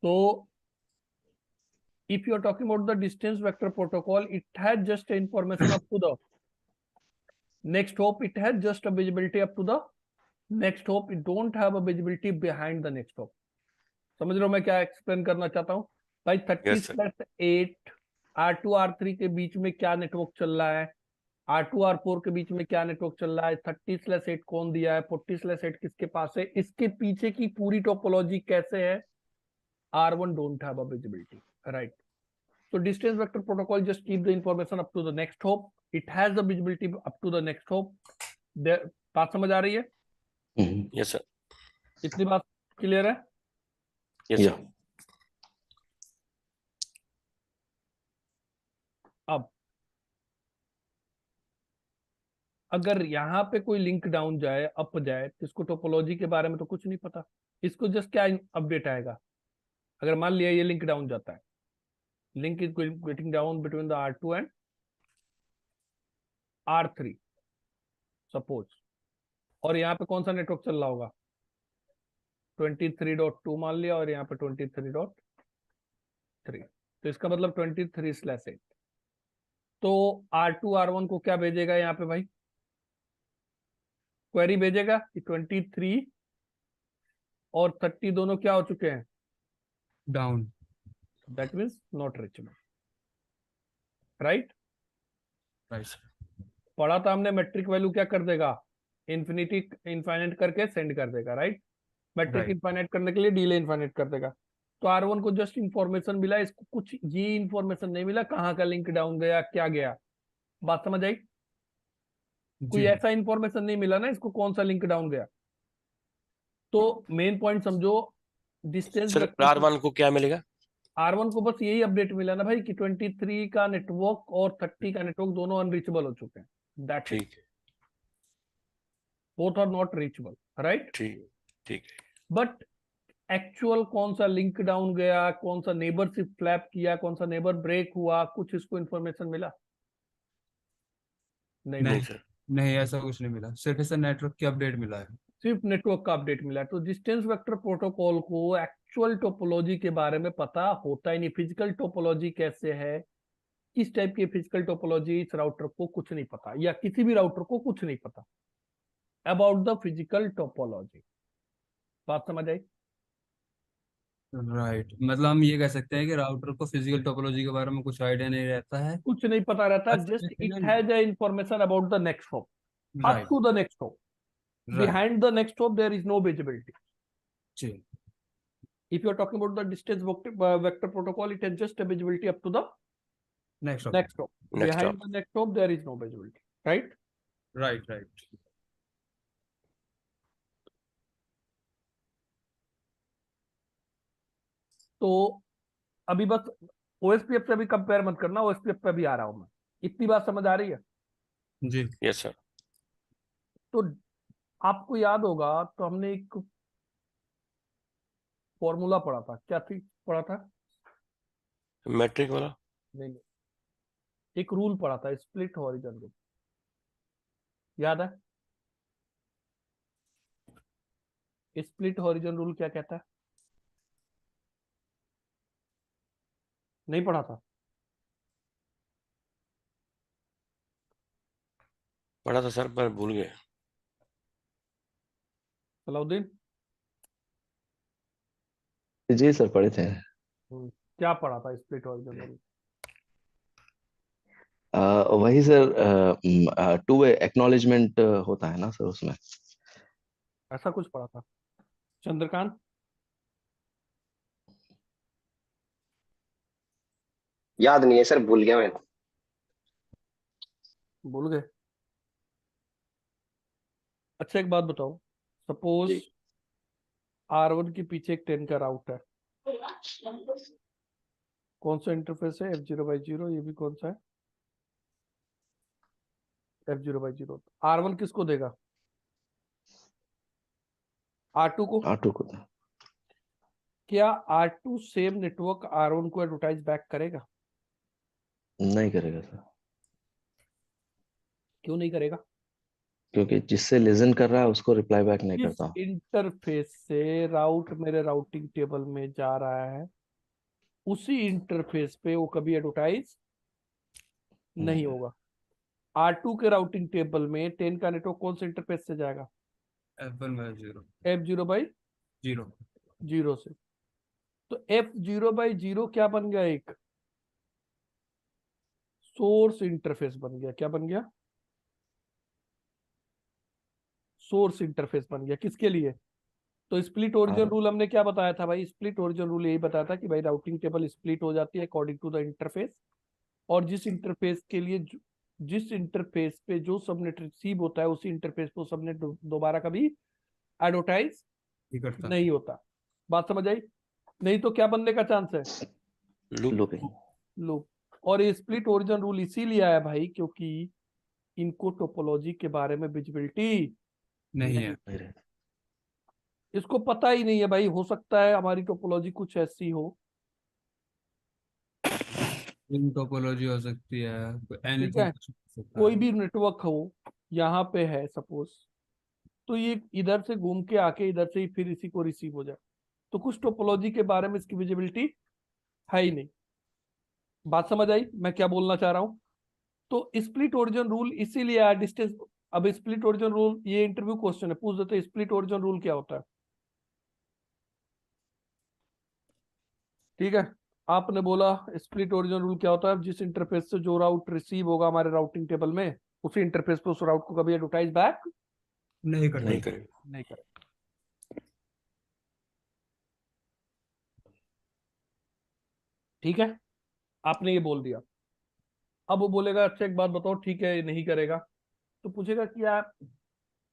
So if you are talking about the distance vector protocol, it has just information up to the next hop. It has just a visibility up to the next hop. It don't have a visibility behind the next hop. समझ रहे हो मैं क्या explain करना चाहता हूँ भाई? 30/8 R2 R3 के बीच में क्या नेटवर्क चल रहा है, R2 R4 के बीच में क्या नेटवर्क चल रहा है, 30/8 कौन दिया है, 40/8 किसके पास है, इसके पीछे की पूरी टोपोलॉजी कैसे है, R1 don't have a visibility, right? So distance vector protocol just keep the information up to the next hop. It has the visibility up to the next hop. बात समझ आ रही है? Yes sir. इतनी बात clear है? Yes sir. अब अगर यहाँ पे कोई लिंक डाउन जाए, अप जाए, तो इसको टोपोलॉजी के बारे में तो कुछ नहीं पता। इसको जस्ट क्या अपडेट आएगा? अगर मान लिया ये लिंक डाउन जाता है, link is getting down between the R2 and R3 suppose, और यहाँ पे कौन सा नेटवर्क चल रहा होगा? 23.2 मान लिया, और यहाँ पे 23.3, तो इसका मतलब 23/8। तो R2 R1 को क्या भेजेगा यहाँ पे भाई? क्वेरी भेजेगा कि 23 और 30 दोनों क्या हो चुके हैं? Down. That means not reachable, right? पढ़ा था हमने, मैट्रिक वैल्यू क्या कर देगा? इन्फिनिटी इनफाइनाइट करके सेंड कर देगा, राइट? मैट्रिक इनफाइनाइट करने के लिए डिले इनफाइनाइट कर देगा। तो R1 को जस्ट इंफॉर्मेशन मिला, इसको कुछ ये इंफॉर्मेशन नहीं मिला कहाँ का लिंक डाउन गया, क्या गया। बात समझ आई? कोई ऐसा इंफॉर्मेशन नहीं मिला ना इसको, कौन सा लिंक डाउन गया। तो मेन पॉइंट समझो, डिस्टेंस R1 को क्या मिलेगा? R1 को बस यही अपडेट मिला ना भाई कि 23 का नेटवर्क और 30 का नेटवर्क दोनों अनरीचेबल हो चुके हैं। That it, both are not reachable, right? ठीक। बट एक्चुअल कौन सा लिंक डाउन गया, कौन सा नेबर सिर्फ फ्लैप किया, कौन सा नेबर ब्रेक हुआ, कुछ इसको इंफॉर्मेशन मिला? नहीं सर, नहीं ऐसा कुछ नहीं मिला, सिर्फ इसे नेटवर्क की अपडेट मिला है, सिर्फ नेटवर्क का अपडेट मिला है। तो डिस्टेंस वेक्टर प्रोटोकॉल को एक्चुअल टोपोलॉजी के बारे में पता होता ही नहीं। फिजिकल टोपोलॉजी कैसे है, किस टाइप की फिजिकल टोपोलॉजी, इस राउटर को कुछ नहीं पता, या किसी भी राउटर को कुछ नहीं पता अबाउट द फिजिकल टोपोलॉजी। बात समझ आई? राइट। मतलब हम ये कह सकते हैं कि राउटर को फिजिकल टोपोलॉजी के बारे में कुछ आइडिया नहीं रहता है, कुछ नहीं पता रहता, just it has a information about the next hop, up to the next hop. Behind the next hop there is no visibility. If you are talking about the distance vector protocol, it has just a visibility up to the next hop. Behind the next hop there is no visibility, right? Right. तो अभी बस OSPF से भी compare मत करना, OSPF पे भी आ रहा हूं मैं। इतनी बात समझ आ रही है? जी यस सर। तो आपको याद होगा, तो हमने एक फॉर्मूला पढ़ा था, क्या थी पढ़ा था? मैट्रिक वाला? नहीं, एक रूल पढ़ा था, स्प्लिट हॉरिजॉन रूल, याद है? स्प्लिट हॉरिजॉन रूल क्या कहता है? नहीं पढ़ा था? पढ़ा था सर, पर भूल गए। सलाउद्दीन? जी सर, पढ़े थे। क्या पढ़ा था स्प्लिट हॉरिजॉन रूल? वही सर, टू वे एक्नॉलेजमेंट होता है ना सर उसमें। ऐसा कुछ पढ़ा था। चंद्रकांत? याद नहीं है सर, भूल गया मैं। भूल गए? अच्छा एक बात बताओ, सपोज R1 के पीछे एक 10 का राउट है, कौन सा इंटरफेस है? F0/0। ये भी कौन सा है? F0/0। R1 किसको देगा? R2 को। R2 को। क्या R2 सेम नेटवर्क R1 को एडवर्टाइज बैक करेगा? नहीं करेगा सर। क्यों नहीं करेगा? क्योंकि जिससे लिसन कर रहा है उसको रिप्लाई बैक नहीं जिस करता। इंटरफेस से राउट मेरे राउटिंग टेबल में जा रहा है उसी इंटरफेस पे वो कभी एडवर्टाइज नहीं होगा। R2 के राउटिंग टेबल में 10 का नेटवर्क कौन से इंटरफेस से जाएगा? F1 बाय 0 F0/0 0 से। तो F0/0 क्या बन गया? एक सोर्स इंटरफेस बन गया। क्या बन गया? सोर्स इंटरफेस बन गया। किसके लिए? तो स्प्लिट ओरिजिन रूल हमने क्या बताया था भाई? स्प्लिट ओरिजिन रूल यही बताया था कि भाई राउटिंग टेबल स्प्लिट हो जाती है अकॉर्डिंग टू द इंटरफेस, और जिस इंटरफेस के लिए जिस इंटरफेस पे जो सबनेट रिसीव होता है उसी इंटरफेस पे सबनेट दोबारा कभी एडवर्टाइज ही करता। नहीं होता। बात समझ आई? नहीं तो क्या बनने का चांस है? लूप। लूपिंग। लूप। और ये स्प्लिट ओरिजिन रूल इसीलिए आया भाई क्योंकि इनको टोपोलॉजी के बारे में विजिबिलिटी नहीं है। इसको पता ही नहीं है भाई। हो सकता है हमारी टोपोलॉजी कुछ ऐसी हो, रिंग टोपोलॉजी हो सकती है, ठीक एनीथिंग है, हो सकता कोई है। भी नेटवर्क हो यहाँ पे है सपोज, तो ये इधर से घूम के आके इधर से ही फिर इसी को रिसीव हो जाए, तो कुछ टोपोलॉजी के बारे में इसकी विजिबिलिटी है ही नहीं। बात समझ आई मैं क्या बोलना चाह रहा हूँ? तो स्प्लिट ओरिजिन रूल इसीलिए आया डिस्टेंस। अब स्प्लिट ओरिजिन रूल, ये इंटरव्यू क्वेश्चन है, पूछ देते स्प्लिट ओरिजिन रूल क्या होता है? ठीक है, आपने बोला स्प्लिट ओरिजिन रूल क्या होता है? जिस इंटरफेस से जो राउट रिसीव होगा हमारे राउटिंग टेबल में उसी इंटरफेस पे उस राउट को कभी एडवर्टाइज बैक नहीं करता। नहीं करेगा। नहीं करेगा। ठीक है, आपने ये बोल दिया। अब वो बोलेगा अच्छा एक बात बताओ, ठीक है ये नहीं करेगा, तो पूछेगा कि यार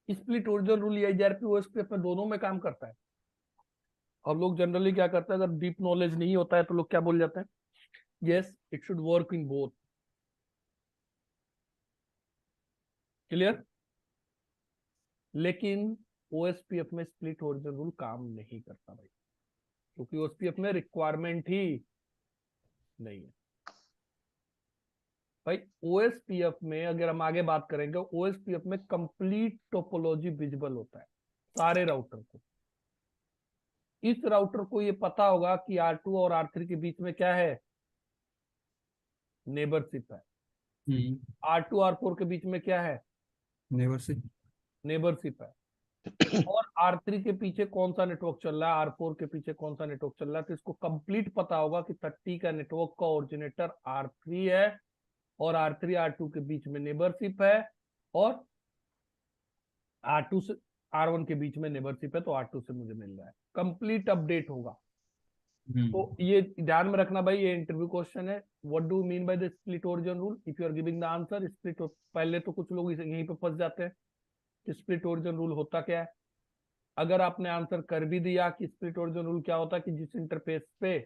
split horizon rule EIGRP OSPF में दोनों में काम करता है। और लोग जनरली क्या करते हैं, अगर डीप नॉलेज नहीं होता है तो लोग क्या बोल जाते हैं, yes it should work in both. Clear? लेकिन OSPF में स्प्लिट ओरिजिन रूल काम नहीं करता भाई, क्योंकि OSPF में रिक्वायरमेंट ही नहीं है भाई। OSPF में अगर हम आगे बात करेंगे, OSPF में कंप्लीट टोपोलॉजी विजिबल होता है सारे राउटर को। इस राउटर को ये पता होगा कि R2 और R3 के बीच में क्या है, नेबरशिप है। R2 R4 के बीच में क्या है, नेवर से। नेबरशिप है। और R3 के पीछे कौन सा नेटवर्क चल रहा है, R4 के पीछे कौन सा नेटवर्क चल रहा है, तो इसको कंप्लीट पता होगा कि 30 का नेटवर्क का ओरिजिनेटर R3 है और R3 R2 के बीच में नेबरशिप है, और R2 से R1 के बीच में नेबरशिप है, तो R2 से मुझे मिल रहा है। कंप्लीट अपडेट होगा। तो ये ध्यान में रखना भाई, ये इंटरव्यू क्वेश्चन है। What do mean by the split horizon rule? If you are giving the answer split, पहले तो कुछ लोग यहीं पे फंस जाते हैं। स्प्लिट ओरिजिन रूल होता क्या है? अगर आपने आंसर कर भी दिया कि स्प्लिट ओरिजिन रूल क्या होता है, कि जिस इंटरफेस पे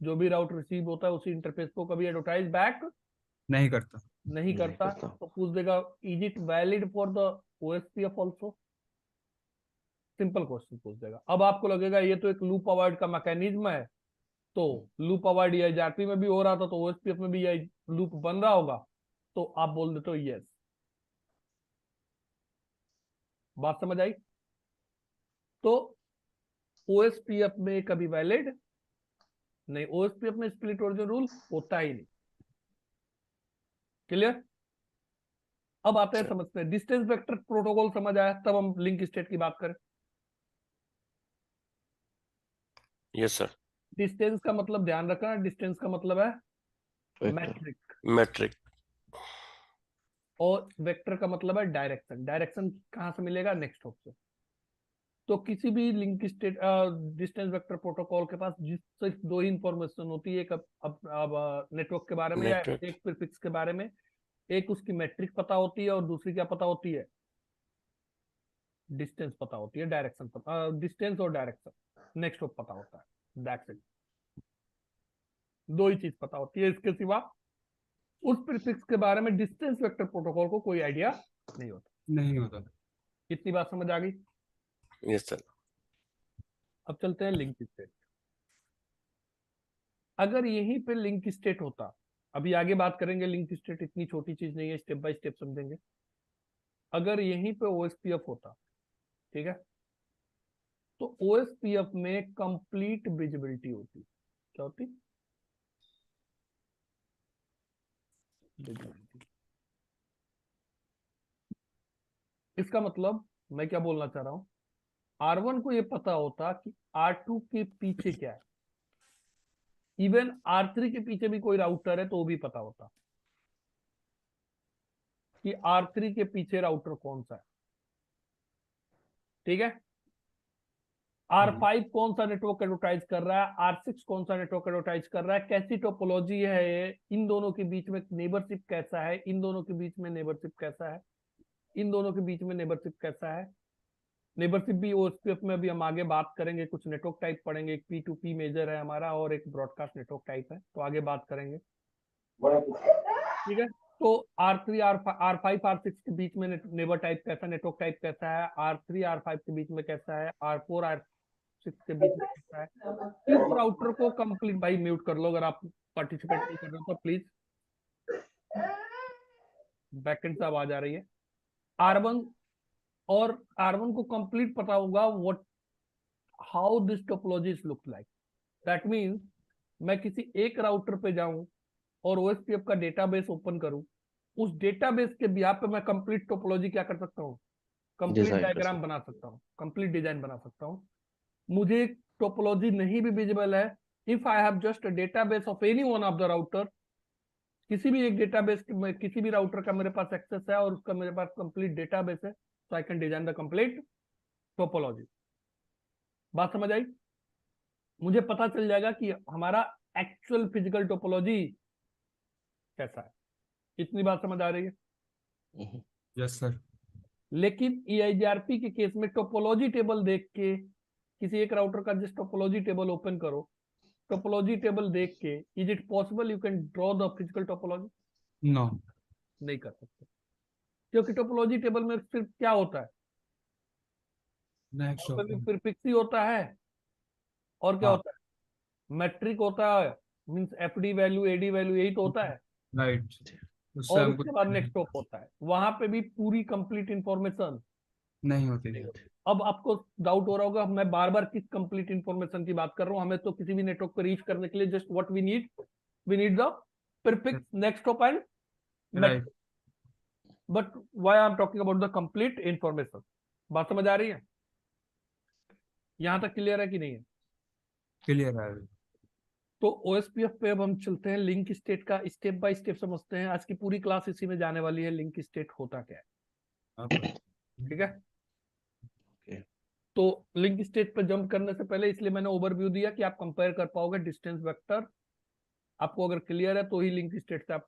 जो भी राउट रिसीव होता है उसी इंटरफेस को कभी एडवर्टाइज बैक नहीं करता। नहीं करता, तो पूछ देगा is it valid for the OSPF also? Simple question पूछ देगा। अब आपको लगेगा ये तो एक लूप अवॉइड का मैकेनिज्म है, तो लूप अवॉइड EIGRP में भी हो रहा था तो OSPF में भी यही लूप बन रहा होगा, तो आप बोल देते हो यस। बात समझ आई? तो OSPF में कभी वैलिड नहीं, OSPF में स्प्लिट ओरिजिन रूल होता ही नहीं। क्लियर? अब आते हैं, समझते हैं डिस्टेंस वेक्टर प्रोटोकॉल। समझ आया? तब हम लिंक स्टेट की बात करें। Yes sir. डिस्टेंस का मतलब ध्यान रखना, डिस्टेंस का मतलब है मैट्रिक, मैट्रिक। और वेक्टर का मतलब है डायरेक्शन। डायरेक्शन कहां से मिलेगा? नेक्स्ट हॉप से। तो किसी भी link state distance vector protocol के पास जिस सिर्फ दो ही इंफॉर्मेशन होती है, एक अब नेटवर्क के बारे में या नेटवर्क। एक प्रीफिक्स के बारे में। एक उसकी मैट्रिक पता होती है और दूसरी क्या पता होती है? डिस्टेंस पता होती है, डायरेक्शन पता, डिस्टेंस और डायरेक्शन नेक्स्ट हॉप पता होता है। दैट्स इट, दो ही चीज पता होती है, इसके सिवा उस प्रीफिक्स के बारे में डिस्टेंस वेक्टर प्रोटोकॉल को कोई आइडिया नहीं होता। नहीं होता। इतनी बात समझ आ गई? Yes sir. अब चलते हैं लिंक स्टेट। अगर यहीं पे लिंक स्टेट होता, अभी आगे बात करेंगे लिंक स्टेट इतनी छोटी चीज नहीं है, स्टेप बाय स्टेप समझेंगे। अगर यहीं पे ओएसपीएफ होता, ठीक है, तो ओएसपीएफ में कंप्लीट विजिबिलिटी होती। क्या होती? विजिबिलिटी। इसका मतलब मैं क्या बोलना चाह रहा हूं, R1 को ये पता होता कि R2 के पीछे क्या है, इवन R3 के पीछे भी कोई राउटर है तो वो भी पता होता कि R3 के पीछे राउटर कौन सा है, ठीक है। R5 कौन सा नेटवर्क एडवर्टाइज कर रहा है, R6 कौन सा नेटवर्क एडवर्टाइज कर रहा है, कैसी टोपोलॉजी है ये, इन दोनों के बीच में नेबरशिप कैसा है, इन दोनों के बीच में नेबरशिप कैसा है, इन दोनों के बीच में नेबरशिप कैसा है। नेबरशिप भी ओएसपीएफ में अभी हम आगे बात करेंगे, कुछ नेटवर्क टाइप पढ़ेंगे, एक P2P मेजर है हमारा और एक ब्रॉडकास्ट नेटवर्क टाइप है, तो आगे बात करेंगे, ठीक है। तो R3 R5 R6 के बीच में नेबर टाइप कैसा, नेटवर्क टाइप कैसा है, R3 R5 के बीच में कैसा है, R4 R6 के बीच में कैसा है। इस राउटर को कंप्लीट, भाई म्यूट कर लो अगर आप पार्टिसिपेट नहीं कर रहे हो तो प्लीज, बैकएंड से आवाज आ रही है। R1 और R1 को कंप्लीट पता होगा what how this topologies look like. That means मैं किसी एक राउटर पे जाऊं और ओएसपीएफ का डेटाबेस ओपन करूं, उस डेटाबेस के बिहाफ पे मैं कंप्लीट टोपोलॉजी क्या कर सकता हूं, कंप्लीट डिजाइन कर डायग्राम सकते बना सकता हूं, कंप्लीट डिजाइन बना सकता हूं। मुझे टोपोलॉजी नहीं भी विजिबल है, if I have just a database of any one of the router, किसी भी एक डेटाबेस में किसी भी राउटर का मेरे पास एक्सेस है और उसका मेरे पास कंप्लीट डेटाबेस है, तो I can design the complete topology. बात समझ आई? मुझे पता चल जाएगा कि हमारा एक्चुअल फिजिकल टोपोलॉजी कैसा है। इतनी बात समझ आ रही है? हैं। Yes sir. लेकिन EIGRP के केस में टोपोलॉजी टेबल देख के, किसी एक राउटर का जिस टोपोलॉजी टेबल ओपन करो, टोपोलॉजी टेबल देख के is it possible you can draw the physical topology? No. नहीं कर सकते, क्योंकि टोपोलॉजी टेबल में सिर्फ क्या होता है, नेक्स्ट प्रीफिक्स ही होता है और क्या हाँ। होता है, मैट्रिक होता है, means FD value AD value, यही तो होता है। राइट। उससे और हमको उसके बाद नेक्स्ट स्टॉप होता है, वहां पे भी पूरी कंप्लीट इंफॉर्मेशन नहीं होती। अब आपको डाउट हो रहा होगा मैं बार बार किस कंप्लीट इंफॉर्मेशन की बात कर रहा हूं, हमें तो किसी भी नेटवर्क पर रीच करने के लिए just what we need the prefix, next stop and right. But why I am talking about the complete information. बात समझ आ रही है? यहां तक क्लियर है कि नहीं है? क्लियर है। तो OSPF पे अब हम चलते हैं, लिंक स्टेट का स्टेप बाय स्टेप समझते हैं। आज की पूरी क्लास इसी में जाने वाली है, लिंक स्टेट होता क्या है, ठीक है। तो लिंक स्टेट पर जंप करने से पहले इसलिए मैंने ओवरव्यू दिया कि आप कंपेयर कर पाओगे डिस्टेंस वेक्टर, आपको अगर क्लियर है तो ही लिंक स्टेट से आप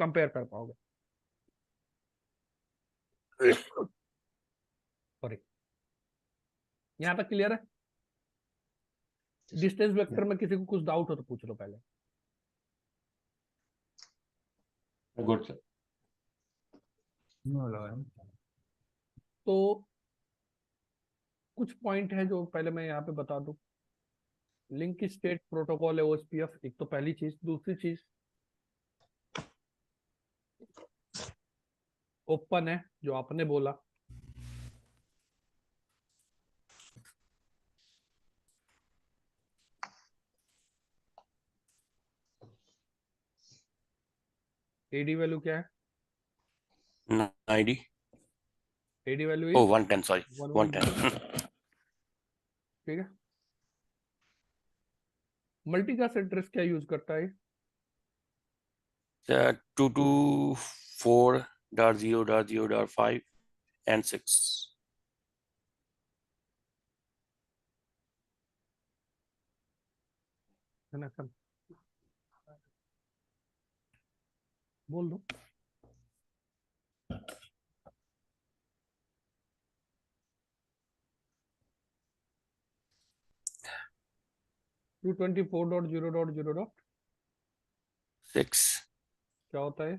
कंपेयर कर पाओगे। सॉरी, यहां तक क्लियर है? डिस्टेंस वेक्टर में किसी को कुछ डाउट हो तो पूछ लो पहले। Good sir. तो कुछ पॉइंट है जो पहले मैं यहाँ पे बता दूं। लिंक स्टेट प्रोटोकॉल है OSPF, एक तो पहली चीज। दूसरी चीज ओपन है, जो आपने बोला। AD वैल्यू क्या है? ID. AD value Oh, is 110. Sorry, 110. ठीक है। मल्टीकास्ट एड्रेस क्या यूज करता है? 224.0.0.5 and 6. है ना सर? बोल दो। टू 6. क्या होता है,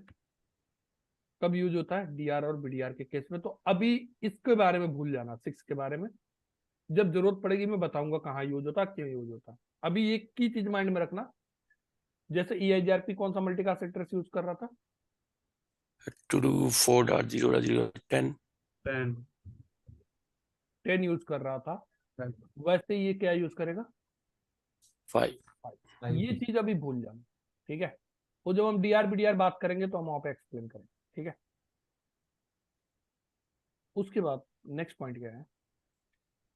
कब यूज होता है? DR और BDR के केस में। तो अभी इसके बारे में भूल जाना, 6 के बारे में जब जरूरत पड़ेगी मैं बताऊंगा कहाँ यूज होता है, क्यों यूज होता है। अभी एक की चीज माइंड में रखना, जैसे EIGRP कौन सा मल्टीकास्ट एड्रेस यूज कर रहा था? to do 4.0.0.10. 10 10 यूज कर रहा था, Right. वैसे ये क्या यूज करेगा? 5. ये चीज अभी भूल जाना, ठीक है? वो जब हम डीआर बीडीआर बात करेंगे तो हम वहां पे एक्सप्लेन करेंगे, ठीक है? उसके बाद नेक्स्ट पॉइंट क्या है?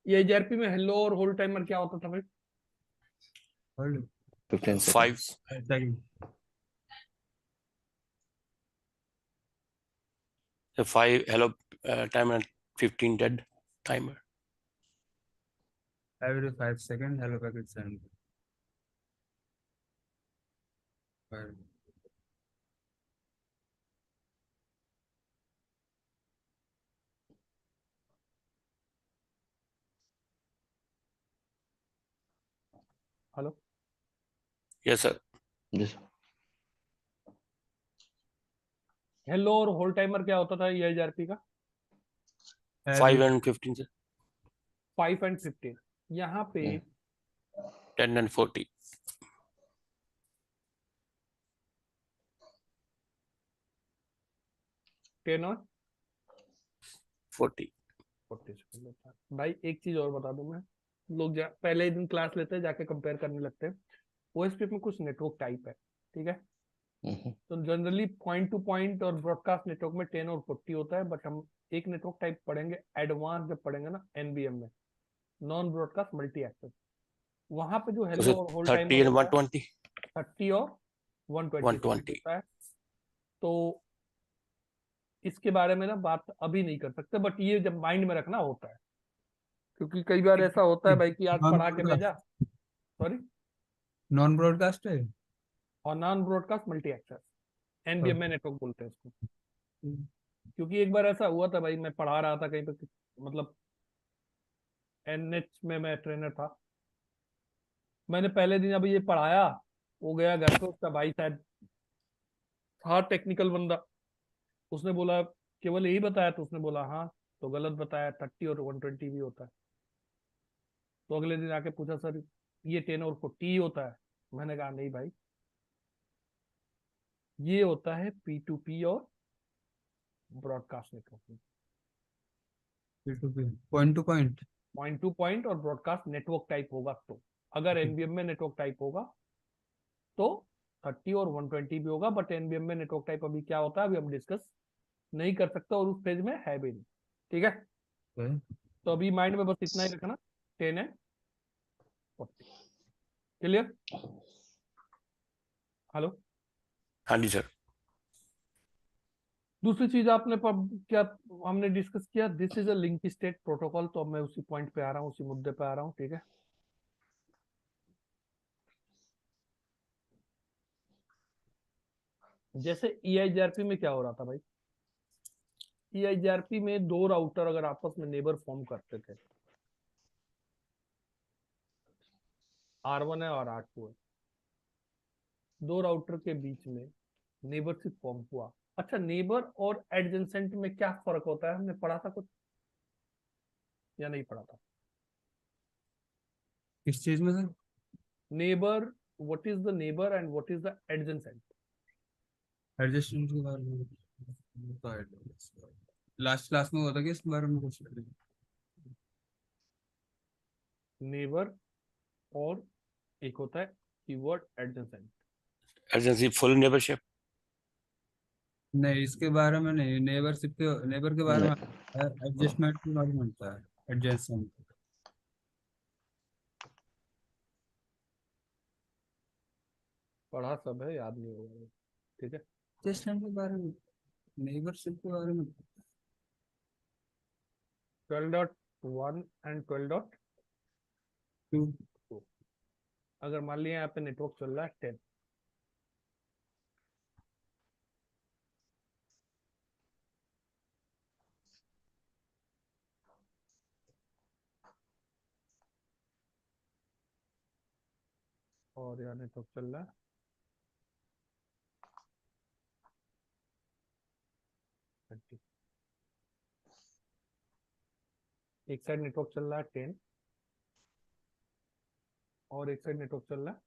ये एचआरपी में हेलो और होल्ड टाइमर क्या होता था भाई? Hold 15 seconds. 5. second. The 5 hello timer, 15 dead timer. Every 5 seconds, hello packet send. Right. Hello, Yes, sir. Yes. Hello और होल्ड टाइमर क्या होता था ये एचआरपी का? 5 and 15, sir. 5 एंड 15। यहाँ पे 10 and 40. 10 और 40. 40 सेकंड होता है। भाई एक चीज और बता दूं मैं, लोग पहले ही दिन क्लास लेते हैं, जाके कंपेयर करने लगते हैं। ओएसपी में कुछ नेटवर्क टाइप है, ठीक है? Mhm. तो जनरली पॉइंट टू पॉइंट और ब्रॉडकास्ट नेटवर्क में 10 और 40 होता है, बट हम एक नेटवर्क टाइप पढ़ेंगे एडवांस जब पढ़ेंगे ना एनबीएम में, नॉन ब्रॉडकास्ट मल्टी एक्सेस। वहां पे जो So, हेलो sir, और होल्ड 30 टाइमर and होता है 120. 30 और 120 सेकंड 120. होता है। तो इसके बारे में ना बात अभी नहीं कर सकते, बट ये जब माइंड में रखना होता है, क्योंकि कई बार ऐसा होता है भाई कि आज नॉन पढ़ा के भेजा, ब्रॉडकास्ट सॉरी, नॉन ब्रॉडकास्ट है। और non broadcast multi access NBM में नेटवर्क बोलते हैं इसको। हम्म। क्योंकि एक बार ऐसा हुआ था भाई, मैं पढ़ा रहा था कहीं पे, मतलब एनएच में मैं ट्रेनर था। मैंने पहले दिन अभी ये पढ़ाया, वो गया घर पे, उसका भाई शायद था टेक्निकल बंदा, उसने बोला केवल यही बताया, तो उसने बोला हाँ, तो गलत बताया, 30 और 120 भी होता है। तो अगले दिन आके पूछा सर ये 10 और 40 ही होता है? मैंने कहा नहीं भाई, ये होता है P2P और broadcast network. P2P point two point. Point two point और ब्रॉडकास्ट नेटवर्क टाइप होगा तो, अगर एनबीएम में नेटवर्क टाइप होगा तो 30 और 120 भी होगा, बट एनबीएम में नेटवर्क टाइप अभी क्या होता है अभी हम डिस्कस नहीं कर सकते, और उस पेज में है भी नहीं, ठीक है? तो अभी माइंड में बस इतना ही रखना, 10 है 40। क्लियर? हेलो, हाँ जी, सर. दूसरी चीज आपने क्या हमने डिस्कस किया, this is a link state protocol. तो अब मैं उसी पॉइंट पे आ रहा हूँ, उसी मुद्दे पे आ रहा हूँ, ठीक है? जैसे EIGRP में क्या हो रहा था भाई, EIGRP में दो राउटर अगर आपस में नेबर फॉर्म करते थे, R1 है और R2 है, दो राउटर के बीच में नेबरशिप फॉर्म हुआ। अच्छा, नेबर और एडजेसेंट में क्या फर्क होता है, हमने पढ़ा था कुछ या नहीं पढ़ा था? किस चीज में sir? Neighbour, what is the neighbour and what is the adjacent? Adjustment के बारे में लास्ट क्लास में हुआ था कि इसके बारे में कुछ? नेबर और एक होता है keyword adjacent. Urgency full neighborship. नहीं, इसके बारे में नहीं, नेबर के बारे में नहीं, एडजस्टमेंट के बारे में होता है। एडजस्टमेंट पढ़ा सब है, याद नहीं होगा, ठीक है? एडजस्टमेंट के बारे में, नेबरशिप के बारे में 12.1 एंड 12.2। क्यों? अगर मान लिया यहाँ पे नेटवर्क चल रहा है 10, और यहाँ नेटवर्क चल रहा है 30। एक साइड नेटवर्क चल रहा है 10 और एक साइड नेटवर्क चल रहा है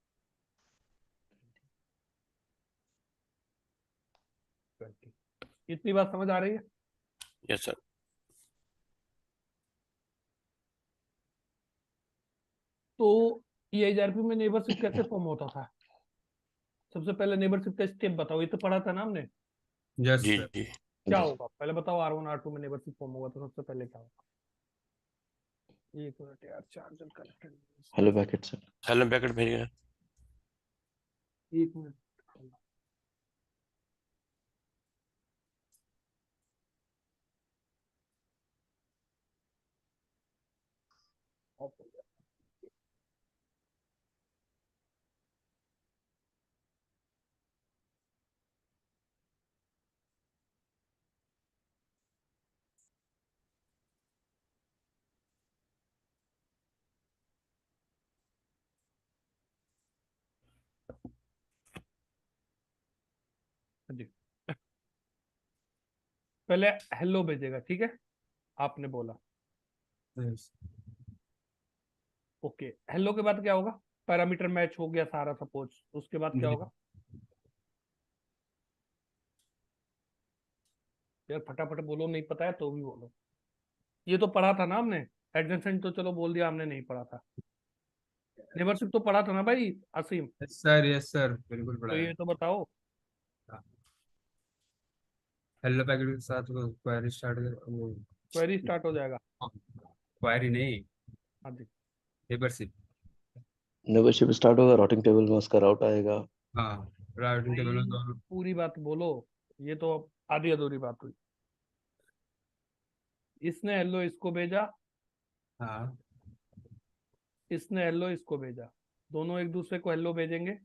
20। इतनी बात समझ आ रही है? Yes, sir. तो EIRP में नेबरशिप कैसे फॉर्म होता था? सबसे पहले नेबरशिप का स्टेप बताओ, ये तो पढ़ा था ना हमने। यस जी सर। जी क्या जी होगा पहले बताओ, R1 R2 में नेबरशिप फॉर्म होगा तो सबसे पहले क्या होगा? एक मिनट यार, charger connected. Hello packet sir. Hello packet भेजिएगा। एक मिनट। ऑफ हो गया। जी, पहले हेलो भेजेगा, ठीक है? आपने बोला यस। ओके, हेलो के बाद क्या होगा? पैरामीटर मैच हो गया सारा, सपोज। उसके बाद क्या जी। होगा? यार फटाफट बोलो, नहीं पता है तो भी बोलो। ये तो पढ़ा था ना हमने। एडजेसेंट तो चलो बोल दिया, हमने नहीं पढ़ा था। नेबरशिप तो पढ़ा था ना भाई असीम? यस सर बिल्कुल तो पढ़ा ये है। तो बताओ। हेलो पैकेट के साथ वो क्वेरी स्टार्ट कर वो क्वेरी स्टार्ट हो जाएगा। क्वेरी नहीं, हाँ जी। नेबरशिप। मेंबरशिप स्टार्ट होगा, राउटिंग टेबल में उसका राउट आएगा। हाँ, राउटिंग टेबल में भाई तो पूरी बात बोलो, ये तो आधी अधूरी बात हुई। इसने हेलो इसको भेजा, हाँ इसने हेलो इसको भेजा, दोनों एक दूसरे को हेलो भेजेंगे।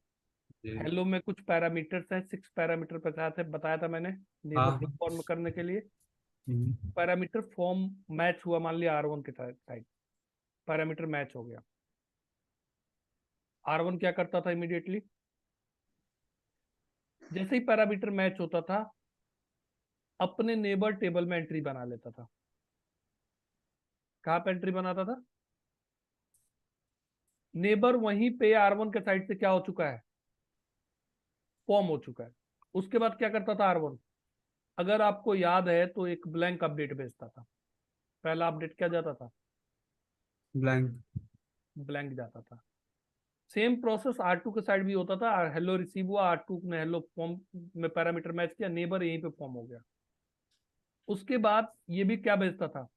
जी। हेलो में कुछ पैरामीटर्स हैं, 6 पैरामीटर बताया था मैंने हाँ नेबरशिप हाँ। फॉर्म करने के लिए। हम्म, पैरामीटर फॉर्म मैच हुआ, मान लिया R1 के साइड पैरामीटर मैच हो गया। R1 क्या करता था इमीडिएटली? जैसे ही पैरामीटर मैच होता था, अपने नेबर टेबल में एंट्री बना लेता था। कहाँ पे एंट्री बनाता था? नेबर वहीं पे R1 के साइड से क्या हो चुका है? फॉर्म हो चुका है। उसके बाद क्या करता था R1? अगर आपको याद है तो एक ब्लैंक अपडेट भेजता था। पहला अपडेट क्या जाता था? ब्लैंक। ब्लैंक जाता था। सेम प्रोसेस R2 के साइड भी होता था। हेलो रिसीव हुआ, R2 ने हेलो फॉर्म में पैरामीटर मैच किया, नेबर यहीं पे फॉर्म हो गया। उसके बाद ये भी क्या भेजता था?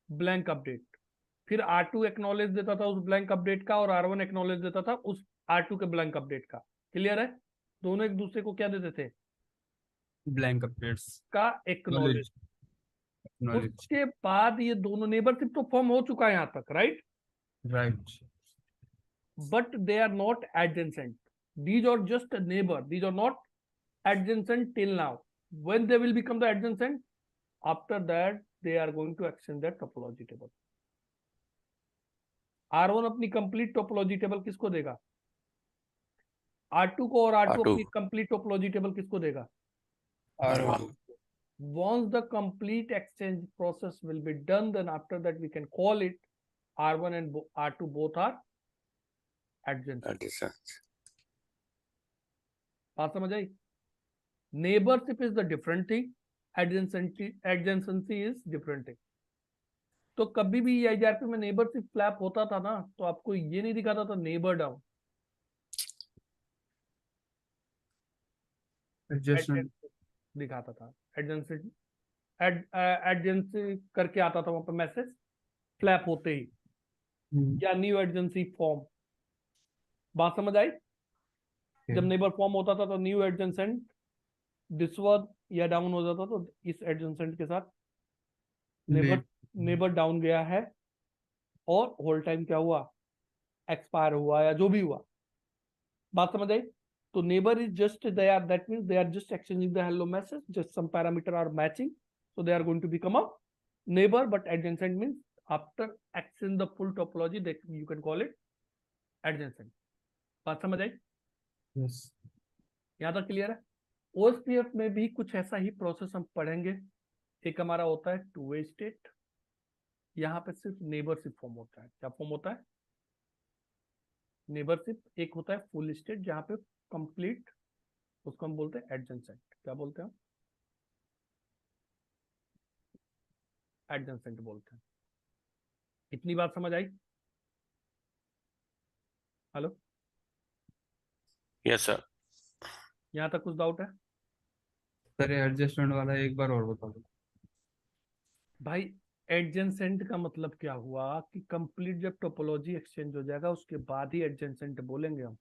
Blank update. फिर R2 एक्नॉलेज देता था उस ब्लैंक अपडेट का, और R1 एक्नॉलेज देता था उस R2 के ब्लैंक अपडेट का। क्लियर है? दोनों एक दूसरे को क्या देते थे? Blank updates. का एक्नॉलेज। नॉलेज। नॉलेज। उसके बाद ये दोनों नेबरशिप तो फॉर्म हो चुका है यहां तक, right? Right. But they are not adjacent. These are just a neighbor. These are not adjacent till now. When they will become the adjacent? After that, they are going to extend their topology table. R1 अपनी complete topology table किसको देगा? R2 को। और R2 R2 अपनी complete topology table किसको देगा? R1 Once the complete exchange process will be done, then after that we can call it R1 and R2 both are adjacent. adjacent. बात समझ आई? Neighborship is the different thing. Adjacency is different thing. तो कभी भी EIRP में neighbourship flap होता था ना, तो आपको ये नहीं दिखाता था नेबर डाउन, एडजस्टमेंट। दिखाता था एडजेंसी। एडजेंसी करके आता था वहां पर मैसेज फ्लैप होते ही, या न्यू एडजेंसी फॉर्म। बात समझ आई? जब नेबर फॉर्म होता था तो न्यू एडजेंसेंट डिसवर्ड या डाउन हो जाता, तो इस एडजेंसेंट के साथ नेबर नेबर डाउन गया है, और होल टाइम क्या हुआ? एक्सपायर हुआ, या जो भी हुआ। बात समझ आई? तो neighbor is just there, that means they are just exchanging the hello message, just some parameter are matching, so they are going to become a neighbor. But adjacent means after accessing the full topology, that you can call it adjacent. बात समझ आई? Yes. यहाँ तक clear है? OSPF में भी कुछ ऐसा ही process हम पढ़ेंगे। एक हमारा होता है टू वे स्टेट, यहाँ पे सिर्फ नेबरशिप फॉर्म होता है। क्या फॉर्म होता है? नेबरशिप। एक होता है फुल स्टेट, जहाँ पे कंप्लीट उसको हम बोलते हैं एडजेंसेंट। क्या बोलते हैं हम? एडजेंसेंट बोलते हैं। इतनी बात समझ आई? Hello, Yes, sir. यहाँ तक कुछ डाउट है? सर एडजस्टमेंट वाला एक बार और बता दो। भाई एडजेंसेंट का मतलब क्या हुआ कि कंप्लीट जब टोपोलॉजी एक्सचेंज हो जाएगा उसके बाद ही एडजेंसेंट बोलेंगे हम।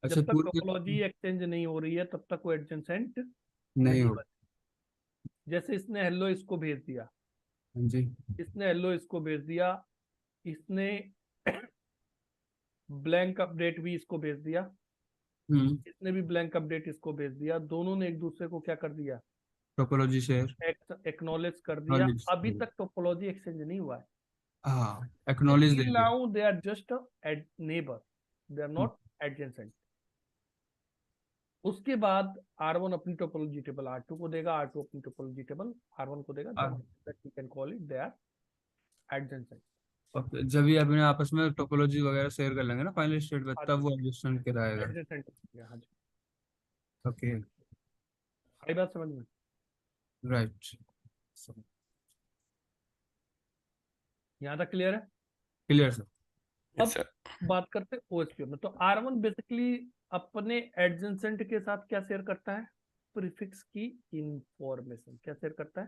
अच्छा, जब तक पूरी टोपोलॉजी एक्सचेंज नहीं हो रही है तब तक वो एडजेंसेंट नहीं नहीं हो। बने। जैसे इसने हेलो इसको भेज दिया, हाँ जी। इसने हेलो इसको भेज दिया, इसने ब्लैंक अपडेट भी इसको भेज दिया, हम्म। इसने भी ब्लैंक अपडेट इसको भेज दिया। दोनों ने एक दूसरे को क्या कर दिया? Topology share. एक्नॉलेज कर दिया। Acknowledge। अभी तक टोपोलॉजी एक्सचेंज नहीं हुआ है। हाँ, एक्नॉलेज दे Till दिया। now they are just a neighbor, they are not adjacent. उसके बाद R1 अपनी टोपोलॉजी टेबल R2 को देगा, R2 अपनी टोपोलॉजी टेबल R1 को देगा, हाँ, that we can call it they are adjacent. Okay, जब ये अपने आपस में टोपोलॉजी वगैरह शेयर कर लेंगे ना फाइनल स्टेट में, हाँ तब जी, वो एडजस्टमेंट कहलाएगा। adjacent हो गया। हाँ जी, ओके। आई बात समझ में? राइट। यहाँ तक क्लियर है? Clear sir. Yes, अब sir. बात करते हैं OSPF में। तो R1 बेसिकली अपने एडजेंसेंट के साथ क्या शेयर करता है? प्रीफिक्स की इंफॉर्मेशन। क्या शेयर करता है?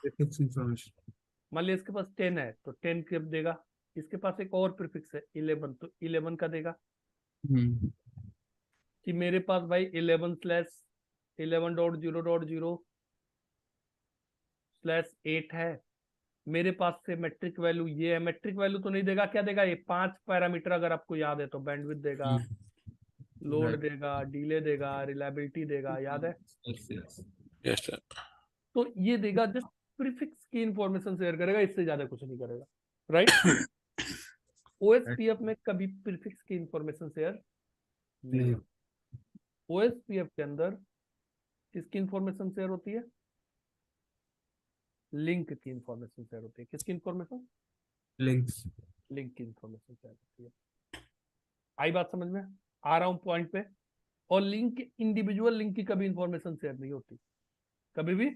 Fix information. मान लिया इसके पास 10 है तो 10 कब देगा? इसके पास एक और प्रीफिक्स है 11 तो 11 का देगा। हम्म। कि मेरे पास भाई 11/11.0.0/8 है। मेरे पास से मेट्रिक वैल्यू ये है। मेट्रिक वैल्यू तो नहीं देगा, क्या देगा? ये 5 पैरामीटर अगर आपको याद है तो बैंडविड्थ देगा, लोड राइट। देगा, डिले देगा, रिलायबिलिटी देगा, याद है? Yes, sir. तो ये देगा, जस्ट प्रीफिक्स की इंफॉर्मेशन शेयर करेगा, इससे ज्यादा कुछ नहीं करेगा। राइट? OSPF में कभी प्रीफिक्स की इंफॉर्मेशन शेयर नहीं नहीं। होती। OSPF के अंदर किसकी इंफॉर्मेशन शेयर होती है? लिंक की इंफॉर्मेशन शेयर होती है। किसकी इंफॉर्मेशन? लिंक्स। लिंक की इंफॉर्मेशन शेयर होती है। आई बात समझ में? आ रहा हूं पॉइंट पे। और लिंक, इंडिविजुअल लिंक की कभी इंफॉर्मेशन शेयर नहीं होती। कभी भी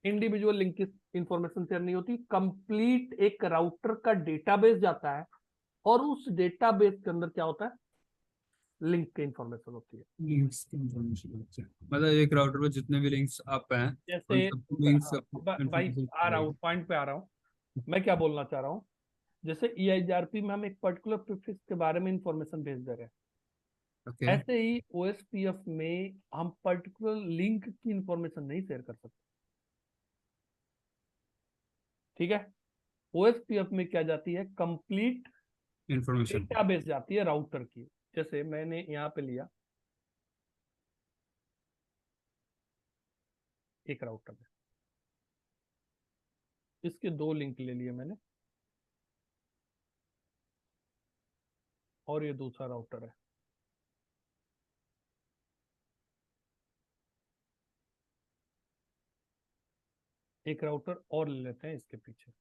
इंडिविजुअल लिंक की इंफॉर्मेशन शेयर नहीं होती। कंप्लीट एक राउटर का डेटाबेस जाता है और उस डेटाबेस के अंदर क्या होता है? लिंक की इंफॉर्मेशन होती है। लिंक्स की इंफॉर्मेशन। अच्छा, मतलब एक राउटर पे जितने भी लिंक्स आप हैं उन जैसे सबको लिंक्स हाँ, भाई इंफॉर्मेशन आ रहा हूँ पॉइंट पे आ रहा हूँ। मैं क्या बोलना चाह रहा हूँ, जैसे EIGRP में हम एक पर्टिकुलर प्रीफिक्स के बारे में इंफॉर्मेशन भेज दे रहे हैं, ओके। ऐसे ही OSPF में हम पर्टिकुलर लिंक की इंफॉर्मेशन नहीं शेयर कर सकते। ठीक है? OSPF में क्या जाती है? Complete information. डेटाबेस जाती है राउटर की। जैसे मैंने यहाँ पे लिया एक राउटर है, इसके 2 लिंक ले लिए मैंने, और ये दूसरा राउटर है। एक राउटर और ले लेते हैं इसके पीछे,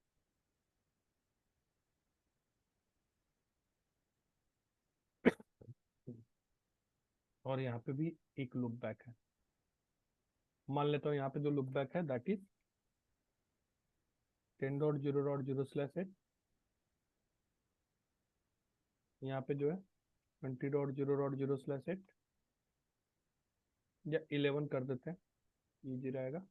और यहाँ पे भी एक लूप बैक है। मान लेता हूँ यहाँ पे जो लूप बैक है दैट इज 10.0.0/8। यहाँ पे जो है 20.0.0/8 या 11 कर देते हैं, इजी रहेगा।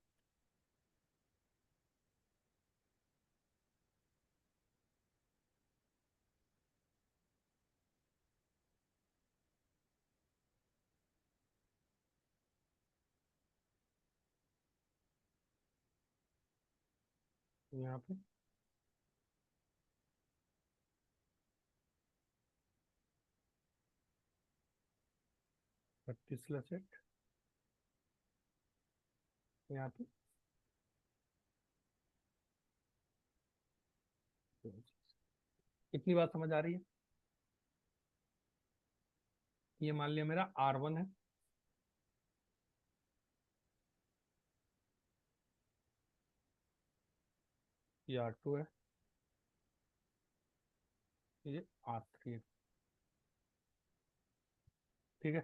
यहाँ पे 30/8, यहाँ पे इतनी बात समझ आ रही है? ये मान लिया मेरा R1 है, ये R2 है, ये R3 है। ठीक है?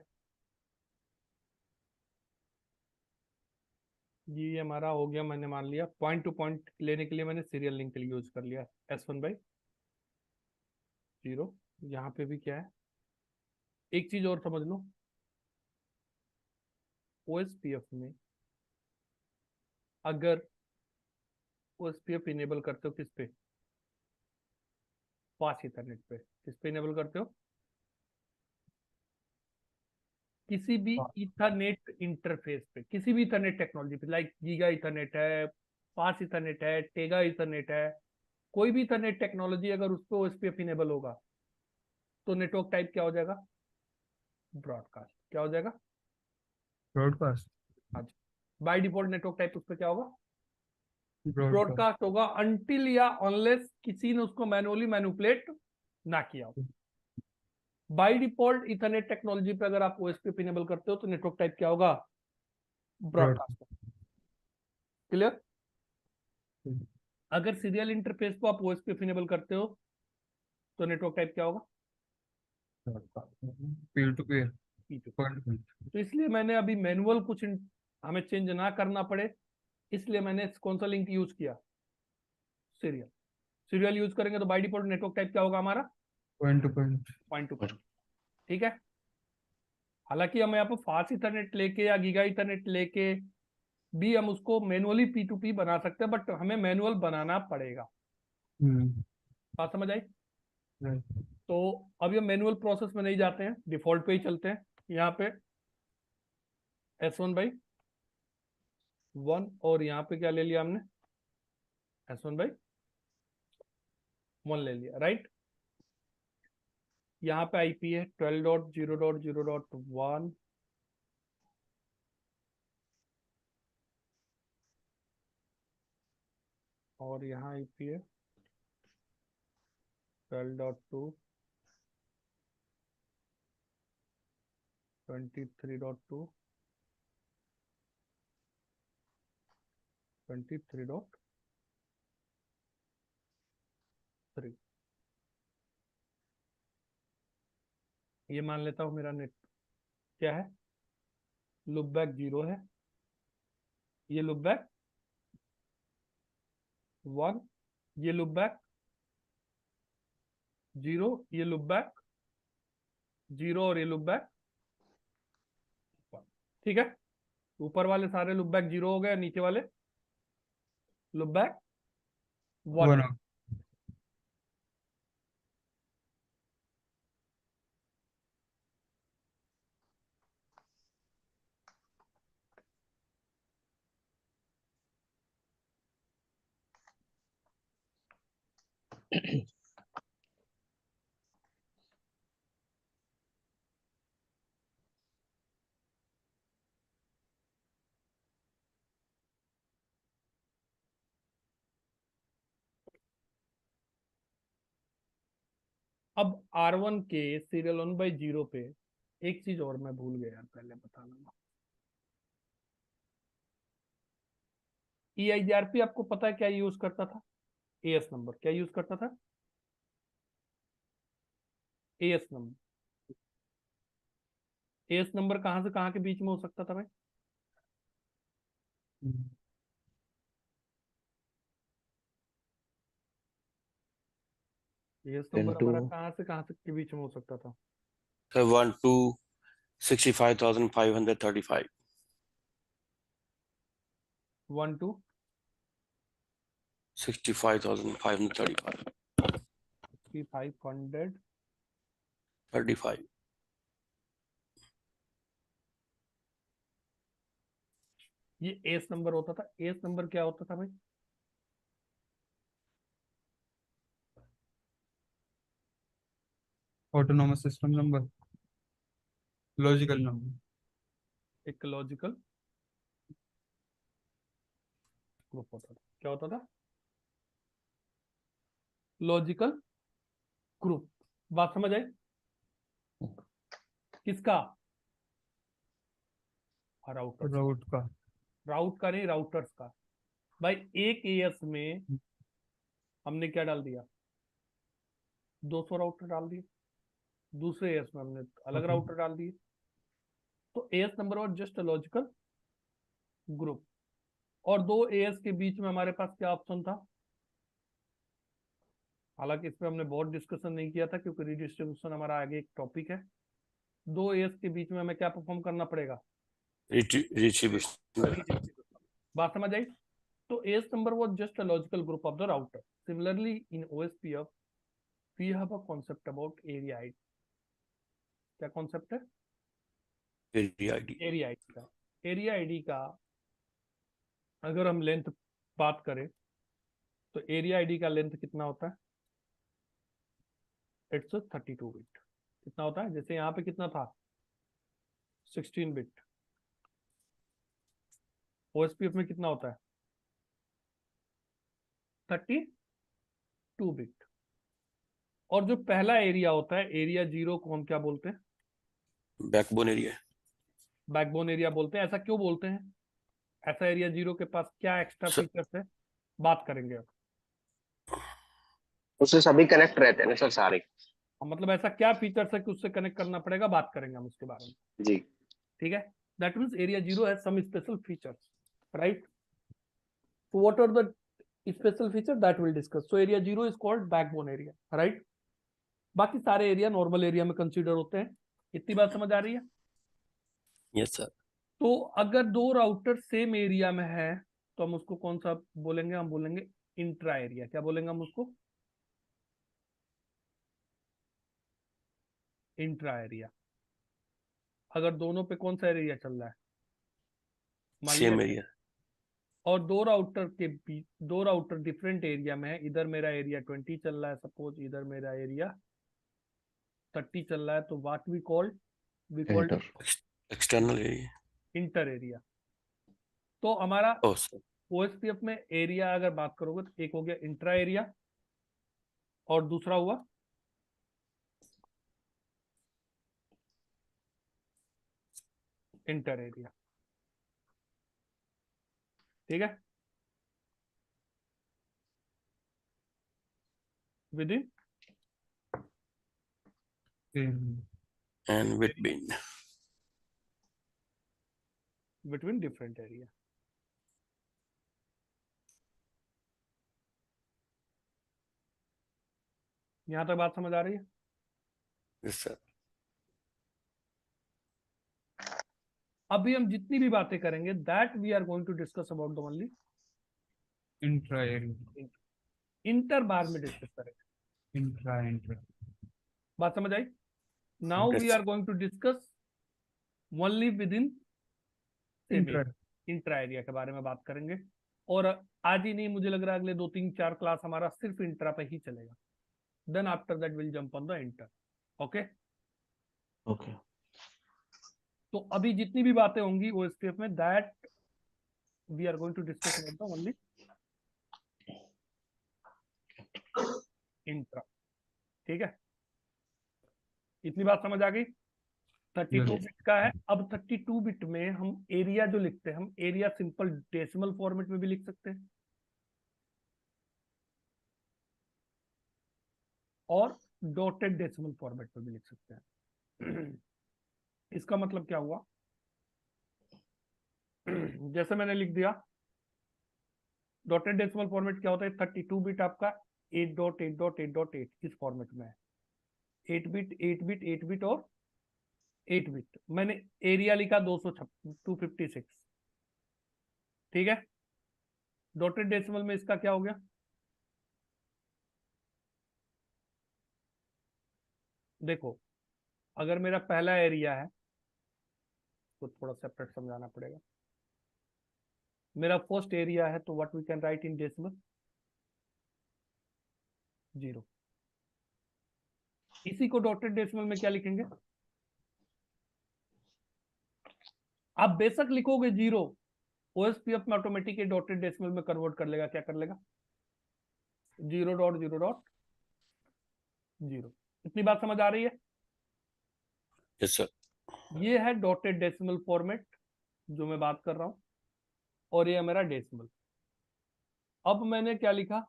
ये हमारा हो गया, मैंने मान लिया पॉइंट टू पॉइंट लेने के लिए मैंने सीरियल लिंक यूज कर लिया S1/0। यहाँ पे भी क्या है, एक चीज और समझ लो, OSPF में अगर OSPF इनेबल करते हो किस पे, फास्ट इथरनेट पे, किस पे इनेबल करते हो, किसी भी हाँ। इथरनेट इंटरफेस पे, किसी भी इथरनेट टेक्नोलॉजी पे, लाइक गीगा इथरनेट है, फास्ट इथरनेट है, टेगा इथरनेट है, कोई भी इथरनेट टेक्नोलॉजी अगर उस पर OSPF इनेबल होगा तो नेटवर्क टाइप क्या हो जाएगा, ब्रॉडकास्ट। क्या हो जाएगा, ब्रॉडकास्ट। हाँ जी, बाय डिफॉल्ट नेटवर्क टाइप उस पर क्या होगा, ब्रॉडकास्ट। ब्रॉडकास्ट होगा, अनटिल या अनलेस किसी ने उसको मैनुअली मैनिपुलेट ना किया हो। बाय डिफॉल्ट इथरनेट टेक्नोलॉजी पे अगर आप OSPF इनेबल करते हो तो नेटवर्क टाइप क्या होगा, ब्रॉडकास्ट। क्लियर। अगर सीरियल इंटरफेस को आप OSPF इनेबल करते हो तो नेटवर्क टाइप क्या होगा, पीयर टू पीयर। P2P। तो इसलिए मैंने अभी मैनुअल कुछ हमें चेंज ना करना पड़े, इसलिए मैंने कौन सा लिंक यूज किया, सीरियल। सीरियल यूज करेंगे तो बाय डिफॉल्ट नेटवर्क टाइप क्या होगा हमारा, point two point. Point two point. ठीक है। हालांकि हम यहाँ पर फास्ट इथरनेट लेके या गीगा इथरनेट लेके भी हम उसको मैनुअली P2P बना सकते हैं, बट हमें मैनुअल बनाना पड़ेगा। बात समझ आई। तो अब ये मैनुअल प्रोसेस में नहीं जाते हैं, डिफॉल्ट पे ही चलते हैं। यहाँ पे S1/1 और यहाँ पे क्या ले लिया हमने, S1/1 ले लिया, राइट। यहाँ पे IP है 12.0.0.1, और यहाँ IP है 12.2, 23.2, 23.3। ये मान लेता हूँ मेरा नेट क्या है, लुपबैक 0 है, ये लुपबैक 1, ये लुपबैक 0, ये लुपबैक 0 और ये लुपबैक 1। ठीक है। ऊपर वाले सारे लुपबैक 0 हो गए, नीचे वाले लुपबैक 1 वन। है। अब R1 के सीरियल 1/0 पे एक चीज और मैं भूल गया यार, पहले बताना। EIGRP आपको पता है क्या यूज करता था, AS नंबर क्या यूज करता था, AS नंबर। AS नंबर कहां से कहां के बीच में हो सकता था भाई, AS 10 नंबर to हमारा कहां से कहां तक के बीच में हो सकता था, So 1 to 65,535. 1 to 65,535. 500 35. ये AS नंबर होता था। AS नंबर क्या होता था भाई, autonomous system number. Logical number. एक लॉजिकल ग्रुप होता था। क्या होता था, लॉजिकल ग्रुप। बात समझ आई, किसका, राउटर, राउट का। राउट का नहीं, राउटर्स का। भाई एक AS में हमने क्या डाल दिया, 200 राउटर डाल दिए, दूसरे AS में हमने अलग राउटर डाल दिए। तो AS नंबर और जस्ट लॉजिकल ग्रुप। और दो एएस के बीच में हमारे पास क्या ऑप्शन था? हालांकि इस पे हमने बहुत डिस्कशन नहीं किया था क्योंकि रीडिस्ट्रीब्यूशन हमारा आगे एक टॉपिक है। दो एएस के बीच में हमें क्या परफॉर्म करना पड़ेगा? Retribution. बात समझ आई? तो as number was just a logical group of the router. Similarly, in OSPF, we have a concept about area ID. क्या कॉन्सेप्ट है? Area ID. एरिया आईडी का। एरिया आईडी का अगर हम लेंथ बात करें तो एरिया आईडी का लेंथ कितना होता है? It's 32 bit. कितना होता है? जैसे यहाँ पे कितना था? 16 बिट। ओएसपीएफ में कितना होता है? 32 बिट। और जो पहला एरिया होता है, एरिया 0 को हम क्या बोलते हैं? Backbone area. बैकबोन एरिया बोलते हैं। ऐसा क्यों बोलते हैं? ऐसा एरिया 0 के पास क्या एक्स्ट्रा सर- फीचर्स है? बात करेंगे अब। उससे सभी कनेक्ट रहते हैं ना सर सारे। मतलब ऐसा क्या फीचर्स है कि उससे कनेक्ट करना पड़ेगा? बात करेंगे हम उसके बारे में। जी। ठीक है, that means area 0 has some special features, right? So what are the special features that we'll discuss? So area 0 is called backbone area, right? बाकी सारे एरिया नॉर्मल एरिया में कंसीडर होते हैं। इतनी बात समझ आ रही है? Yes, sir. तो अगर दो राउटर सेम एरिया में है तो हम उसको कौन सा बोलेंगे? हम बोलेंगे इंट्रा एरिया। क्या बोलेंगे हम उसको? Intra area. अगर दोनों पे कौन सा एरिया चल रहा है? मान Same लिया area. और दो राउटर के बीच, दो राउटर डिफरेंट एरिया में है। इधर मेरा एरिया 20 चल रहा है सपोज, इधर मेरा एरिया 30 चल रहा है। तो what we called Enter. External area. Inter area. तो हमारा Oh, sir. ओएसपीएफ में एरिया अगर बात करोगे तो एक हो गया इंट्रा एरिया और दूसरा हुआ इंटर एरिया। ठीक है, with in And between. Between different area. यहां तक बात समझ आ रही है? Yes, sir. अभी हम जितनी भी बातें करेंगे that we are going to discuss about the only intra area, inter बार में डिस्कस करेंगे। इंट्रा बात समझ आई? Now Yes, we are going to discuss only within intra intra area के बारे में बात करेंगे। और आज ही नहीं, मुझे लग रहा है अगले 2-3-4 क्लास हमारा सिर्फ इंट्रा पे ही चलेगा। Then after that will jump on the inter. Okay, Okay. तो अभी जितनी भी बातें होंगी ओएसपीएफ में that we are going to discuss about the only intra. ठीक है, इतनी बात समझ आ गई? 32 Yes. बिट का है। अब 32 बिट में हम एरिया जो लिखते हैं, हम एरिया सिंपल डेसिमल फॉर्मेट में भी लिख सकते हैं और डॉटेड डेसिमल फॉर्मेट में भी लिख सकते हैं। इसका मतलब क्या हुआ? जैसे मैंने लिख दिया, डॉटेड डेसिमल फॉर्मेट क्या होता है? 32 बिट आपका 8.8.8.8 इस फॉर्मेट में है। 8 बिट 8 बिट 8 बिट और 8 बिट। मैंने एरिया लिखा 256। ठीक है, डॉटेड डेसिमल में इसका क्या हो गया? देखो, अगर मेरा पहला एरिया है तो थोड़ा सेपरेट समझाना पड़ेगा। मेरा फर्स्ट एरिया है तो what we can write in decimal? 0। इसी को डॉटेड डेसिमल में क्या लिखेंगे? आप बेशक लिखोगे 0, ओएसपीएफ में ऑटोमेटिक डॉटेड डेसिमल में कन्वर्ट कर लेगा। क्या कर लेगा? 0.0.0। इतनी बात समझ आ रही है? Yes, sir. ये है डॉटेड डेसिमल फॉर्मेट जो मैं बात कर रहा हूं, और ये है मेरा डेसिमल। अब मैंने क्या लिखा?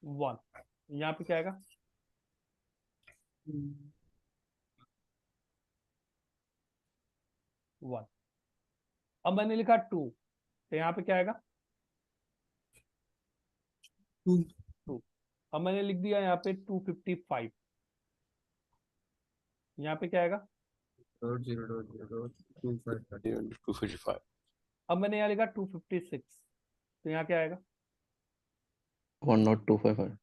1। यहां पे क्या आएगा? 1। अब मैंने लिखा 2, तो यहाँ पे क्या आएगा? 2। अब मैंने लिख दिया यहाँ पे 255। यहाँ पे क्या आएगा? Dot zero dot zero dot 255 255. अब मैंने यहाँ लिखा 256, तो यहाँ क्या आएगा? 1.255.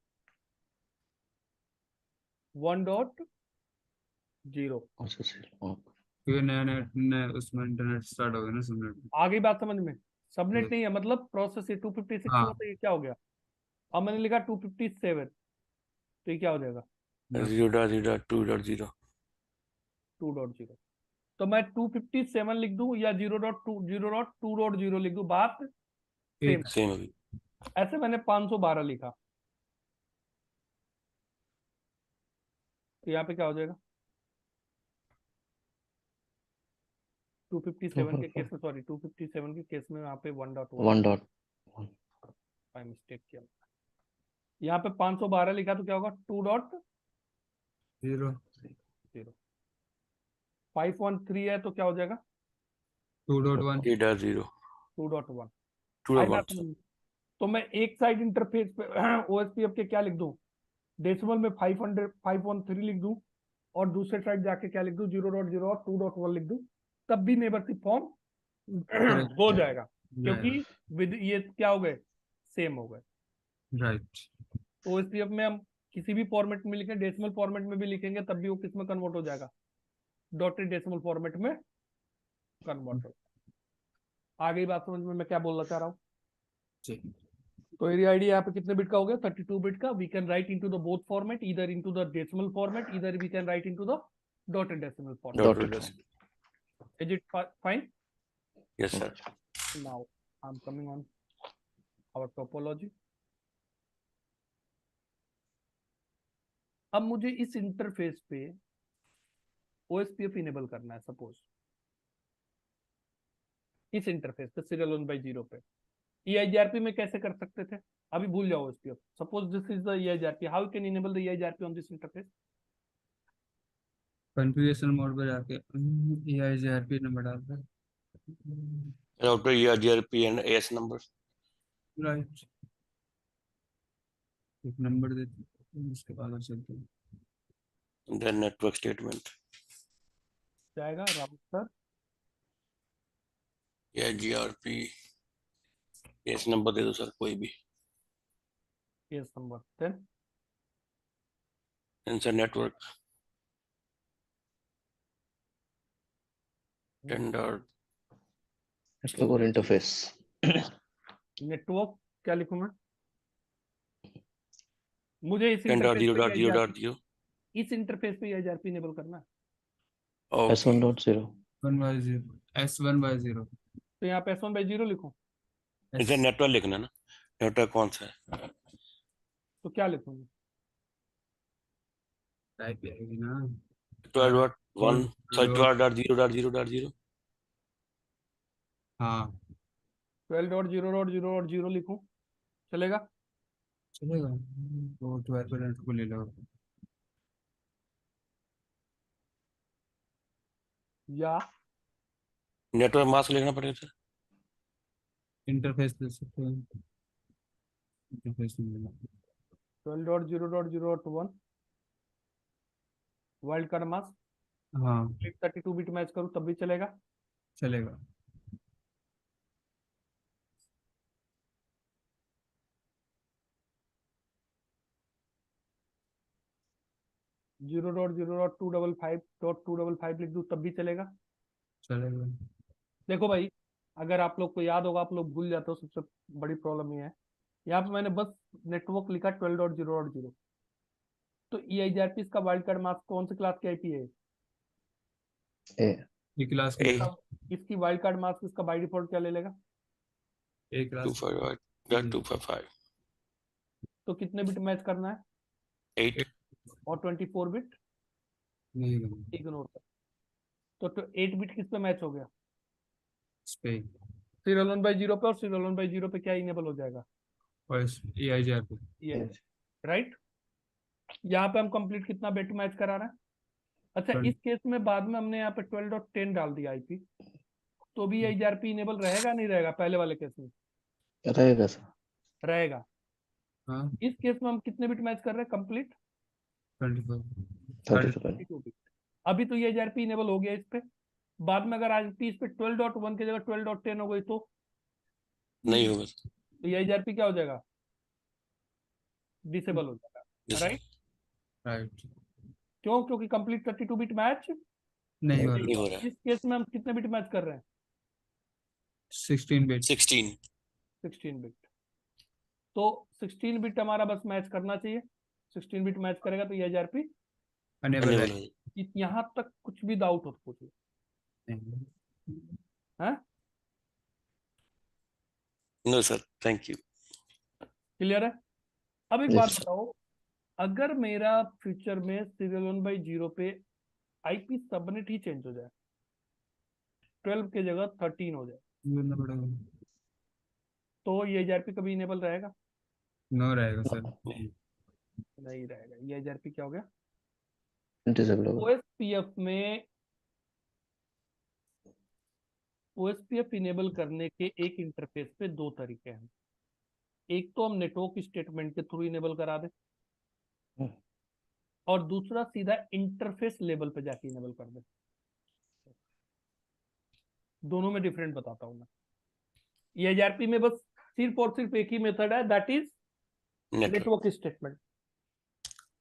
1.0। अच्छा अच्छा। क्योंकि नया नया उसमें इंटरनेट स्टार्ट हो गया ना सबनेट। आ गई बात समझ में? सबनेट नहीं है मतलब प्रोसेस, ये 256 हाँ। हुआ तो ये क्या हो गया? अब मैंने लिखा 257, तो ये क्या हो जाएगा? 0.0.2.0. 2.0। तो मैं 257 लिख दूं या 0.2.0 लिख दूं, बात सेम। Same अभी. ऐसे मैंने 512 लिखा, तो यहाँ पे क्या हो जाएगा? 257 के केस में, सॉरी 257 के केस में यहाँ पे 1.1 1.1. मिस्टेक किया। यहाँ पे 512 लिखा तो क्या होगा? 2.0। 513 है तो क्या हो जाएगा? 2.1 3.0. 2.1। 2.1. तो मैं एक साइड इंटरफेस पे OSPF के क्या लिख दूं? डेसिमल में 513 लिख दूं, और दूसरे साइड जाके क्या लिख दूं? 0.0 और 2.1 लिख दूं, तब भी नेबरशिप फॉर्म हो जाएगा, क्योंकि विद ये क्या हो गए? सेम हो गए। राइट। तो OSPF में हम किसी भी फॉर्मेट में लिखें, डेसिमल फॉर्मेट में भी लिखेंगे, तब भी वो किस में कन्वर्ट हो जाएगा? डॉटेड डेसिमल फॉर्मेट में कन्वर्ट हो। आ गई बात समझ में मैं क्या बोलना चाह रहा हूँ? तो एरिया आईडी यहाँ पे कितने बिट का हो गया? 32 बिट का। We can write into the both format, either into the decimal format, either we can write into the dotted decimal format. Dotted decimal. Is it fine? Yes, sir. Now I'm coming on our topology. अब मुझे इस interface पे OSPF enable करना है। Suppose इस interface पे serial 1/0 पे EIGRP में कैसे कर सकते थे? अभी भूल जाओ OSPF। Suppose this is the EIGRP, how you can enable the EIGRP on this interface? Configuration mode पे जाके EIGRP नंबर डालकर। Router EIGRP and AS numbers. Right. एक नंबर देते हैं, उसके बाद और चलते हैं। And then network statement. जाएगा राउटर EIGRP. AS number दे दो सर कोई भी. Case number 10, Sensor network. 10. Network और interface. नेटवर्क क्या लिखूं मैं? मुझे इस 10.0.0.0. इस इंटरफेस पे EIGRP इनेबल करना है। Okay. S1.0. 1/0 S1/0। तो यहाँ पे S1/0 लिखूं इसे नेटवर्क लिखना ना. नेटवर्क कौन सा है? तो क्या लिखूंगा? टाइप आएगी ना। 12.1. Sorry, 12.0.0.0. हाँ 12.0.0.0 लिखूं, चलेगा? चलेगा। तो 12% को ले लो। या नेटवर्क मास्क लिखना पड़ेगा सर. इंटरफेस दे सकते हैं। इंटरफेस नहीं लेना। 12.0.0.1 वाइल्ड कार्ड मास्क हाँ 32 बिट मैच करूं तब भी चलेगा? चलेगा। जीरो डॉट 0.255.255 लिख दूं तब भी चलेगा? चलेगा। देखो भाई, अगर आप लोग को याद होगा, आप लोग भूल जाते हो, सबसे बड़ी प्रॉब्लम ये है। यहाँ पे मैंने बस नेटवर्क लिखा 12.0.0, तो EIGRP का वाइल्ड कार्ड मास्क कौन से क्लास की आईपी है? ये क्लास ए इसकी वाइल्ड कार्ड मास्क इसका बाय डिफॉल्ट क्या ले लेगा? ए क्लास 255.255. तो कितने बिट मैच करना है? 8. और 24 बिट नहीं करना। इग्नोर कर। तो 8 बिट किस पे मैच हो गया? इस पे सीरियल 1/0 पे, और सीरियल 1/0 पे क्या इनेबल हो जाएगा? और EIGRP। ये राइट। यहाँ पे हम कंप्लीट कितना बिट मैच करा रहे हैं? अच्छा, इस केस में बाद में हमने यहाँ पे 12.10 डाल दिया आईपी, तो भी EIGRP इनेबल रहेगा नहीं रहेगा? पहले वाले केस में रहेगा सर। रहेगा। हाँ इस केस में हम कितने बिट मैच कर रहे हैं? Complete 24 32 bit. अभी तो EIGRP इनेबल हो गया इस पे। बाद में अगर आज इस पे 12.1 की जगह 12.10 हो गई तो नहीं होगा सर। EIGRP क्या हो जाएगा? डिसेबल हो जाएगा, Yes, राइट? राइट क्यों? क्योंकि कंप्लीट 32 बिट मैच नहीं हो नहीं रहा। हो रहा है। इस केस में हम कितने बिट मैच कर रहे हैं? 16 बिट 16 16 बिट। तो 16 बिट हमारा बस मैच करना चाहिए। 16 बिट मैच करेगा तो EIGRP अनेबल अनेबल है। हो यहां तक कुछ भी डाउट हो तो पूछिए। हैं? No sir, thank you. Clear है? अब एक Yes, बात sir. बताओ, अगर मेरा फ्यूचर में सीरियल 1/0 पे IP सबनेट ही चेंज हो जाए, 12 की जगह 13 हो जाए, बोलना पड़ेगा। तो EIGRP कभी इनेबल रहेगा? नो रहेगा सर। नहीं रहेगा। EIGRP क्या हो गया? डिसेबल होगा। OSPF इनेबल करने के एक इंटरफेस पे दो तरीके हैं। एक तो हम नेटवर्क स्टेटमेंट के थ्रू इनेबल करा दें, हम्म। और दूसरा सीधा इंटरफेस लेवल पे जाके इनेबल कर दें। दोनों में डिफरेंट बताता हूं मैं। EIGRP में बस सिर्फ और सिर्फ एक ही मेथड है, that is network network statement.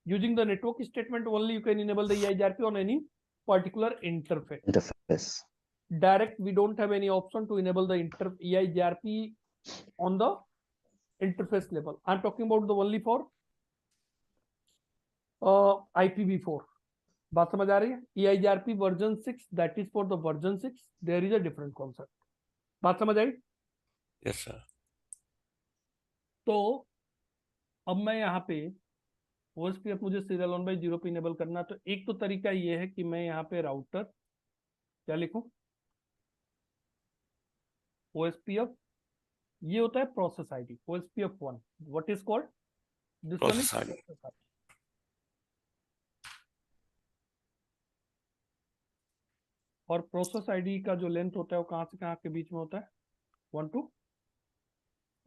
Using the network statement only you can enable the EIGRP on any particular interface. Interface. Direct, we don't have any option to enable the EIGRP on the interface level. I'm talking about the only for IPv4. बात समझ आ रही है? EIGRP version 6, that is for the version 6. There is a different concept. बात समझ आई? Yes sir. तो अब मैं यहाँ पे OSPF मुझे सीरियल 1/0 पे इनेबल करना, तो एक तो तरीका ये है कि मैं यहाँ पे राउटर क्या लिखूं? OSPF, ये होता है process ID, OSPF 1, what is called this one is Process ID. Process ID. और प्रोसेस आईडी का जो लेंथ होता है वो कहाँ से कहाँ के बीच में होता है? 1 to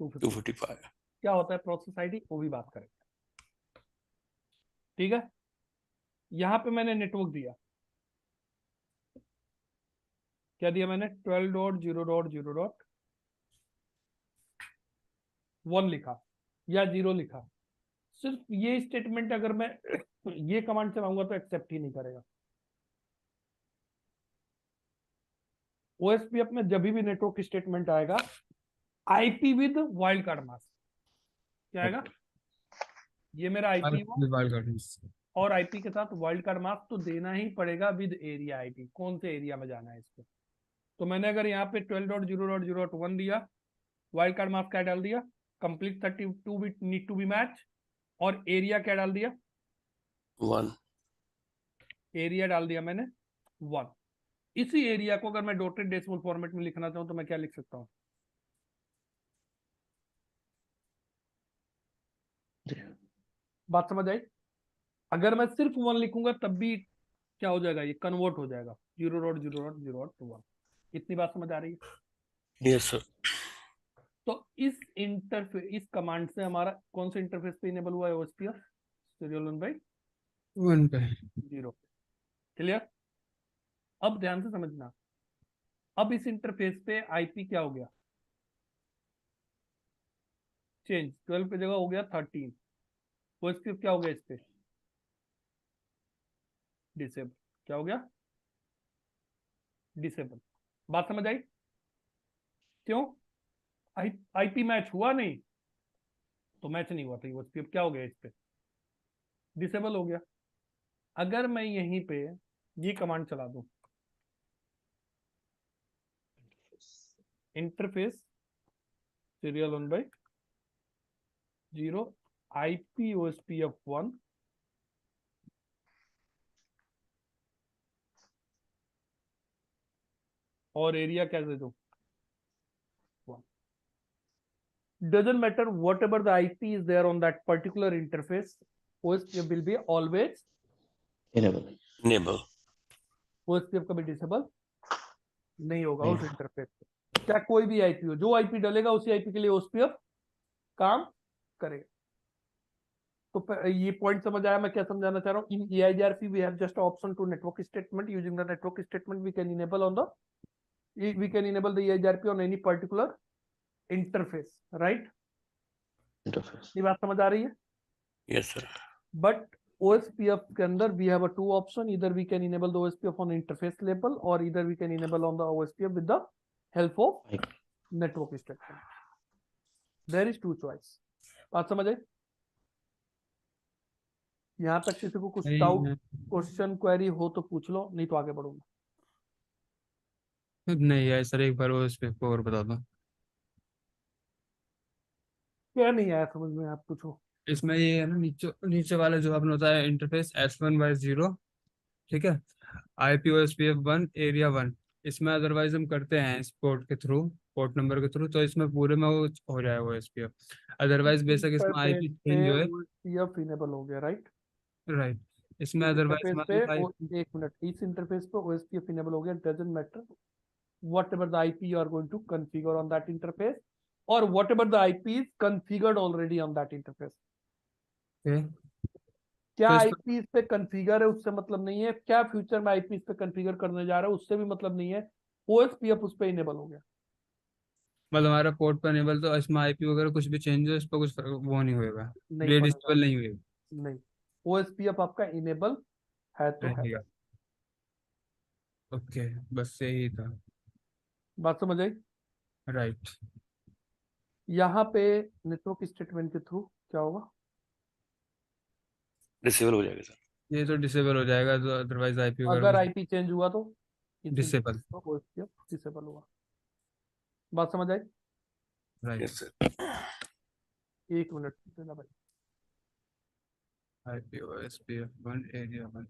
250। 255। क्या होता है प्रोसेस आईडी, वो भी बात करेंगे। ठीक है, यहाँ पे मैंने नेटवर्क दिया, क्या दिया मैंने? 12.0.0.1 लिखा या 0 लिखा। सिर्फ ये स्टेटमेंट अगर मैं ये कमांड चलाऊंगा तो एक्सेप्ट ही नहीं करेगा। OSPF में जब भी नेटवर्क स्टेटमेंट आएगा, IP with wild card mask, क्या आएगा? ये मेरा IP हुआ और IP के साथ वाइल्ड कार्ड मास्क तो देना ही पड़ेगा विद एरिया IP, कौन से एरिया में जाना है इसको। तो मैंने अगर यहाँ पे 12.0.0.1 दिया, वाइल्ड कार्ड मास्क क्या डाल दिया? Complete 32 bit need to be match, और एरिया क्या डाल दिया? 1 एरिया डाल दिया मैंने 1। इसी एरिया को अगर मैं डॉटेड डेसिमल फॉर्मेट में लिखना चाहूँ तो मैं क्या लिख सकता हूँ? बात समझ आई? अगर मैं सिर्फ 1 लिखूंगा तब भी क्या हो जाएगा? ये कन्वर्ट हो जाएगा 0.0.0.1। इतनी बात समझ आ रही है? Yes sir. तो इस कमांड से हमारा कौन से इंटरफेस पे इनेबल हुआ है OSPF? सीरियल 1/0। क्लियर? अब ध्यान से समझना, अब इस इंटरफेस पे IP क्या हो गया? चेंज, 12 की जगह हो गया 13। OSPF क्या हो गया इस पे? डिसेबल। क्या हो गया? डिसेबल। बात समझ आई? क्यों? IP मैच हुआ नहीं, तो मैच नहीं हुआ था, OSPF क्या हो गया इस पे? डिसेबल हो गया। अगर मैं यहीं पे ये कमांड चला दूं, इंटरफेस सीरियल 1/0 IP OSPF 1, और एरिया क्या दे दूं? 1। Doesn't matter whatever the IP is there on that particular interface, OSPF will be always enable. Enable. OSPF कभी डिसेबल नहीं होगा नहीं। उस इंटरफेस पे, क्या कोई भी आईपी हो, जो आईपी डलेगा उसी आईपी के लिए ओएसपीएफ काम करेगा। तो ये पॉइंट समझ आया मैं क्या समझाना चाह रहा हूँ? In EIGRP we have just option to network statement, using the network statement we can enable on the we can enable the EIGRP on any particular interface, right? Interface. ये बात समझ आ रही है? Yes, sir. But OSPF के अंदर we have a two option, either we can enable the OSPF on interface level or either we can enable on the OSPF with the help of Right. network statement. There is two choice. बात समझ आई? यहाँ तक किसी को कुछ doubt, question, query हो तो पूछ लो, नहीं तो आगे बढ़ूंगा। नहीं है सर, एक बार वो इस पे और बता दो। क्या नहीं आया समझ में, आप पूछो। इसमें ये है ना, नीचे नीचे वाला जो आपने बताया इंटरफेस S1/0, ठीक है, IPOSPF1 एरिया 1, इसमें अदरवाइज हम करते हैं इस पोर्ट के थ्रू, पोर्ट नंबर के थ्रू, तो इसमें पूरे में वो हो जाएगा वो SPF। अदरवाइज बेशक इसमें इंटरफेस IP पे चेंज जो है, OSPF इनेबल हो गया, राइट? राइट, इसमें इस अदरवाइज इंटरफेस मान पे लो एक मिनट, इस इंटरफेस पे OSPF इनेबल हो गया, doesn't matter whatever the IP you are going to configure on that interface or whatever the IP is configured already on that interface. Okay, क्या तो इस IP इस पे कॉन्फ़िगर है उससे मतलब नहीं है, क्या फ्यूचर में IP इस पे कॉन्फ़िगर करने जा रहा है उससे भी मतलब नहीं है, OSPF उस पे इनेबल हो गया। मतलब हमारा पोर्ट पर इनेबल, तो इसमें IP वगैरह कुछ भी चेंज हो, इस पर कुछ वो नहीं होएगा, नहीं रेड पड़ेगा, स्टेबल नहीं होएगा, नहीं, OSPF आपका इनेबल है तो है। रहेगा। ओके, बस यही था। बात समझ आई? राइट। यहाँ पे नेटवर्क स्टेटमेंट के थ्रू क्या होगा? Disable हो जाएगा सर। ये तो डिसेबल हो जाएगा, तो अदरवाइज IP वगैरह अगर कुछ IP चेंज हुआ तो इस डिसेबल। इंटरफेस पर OSPF डिसेबल होगा। बात समझ आई? राइट। Yes, sir. एक मिनट देना भाई। IPOSPF1 area 1।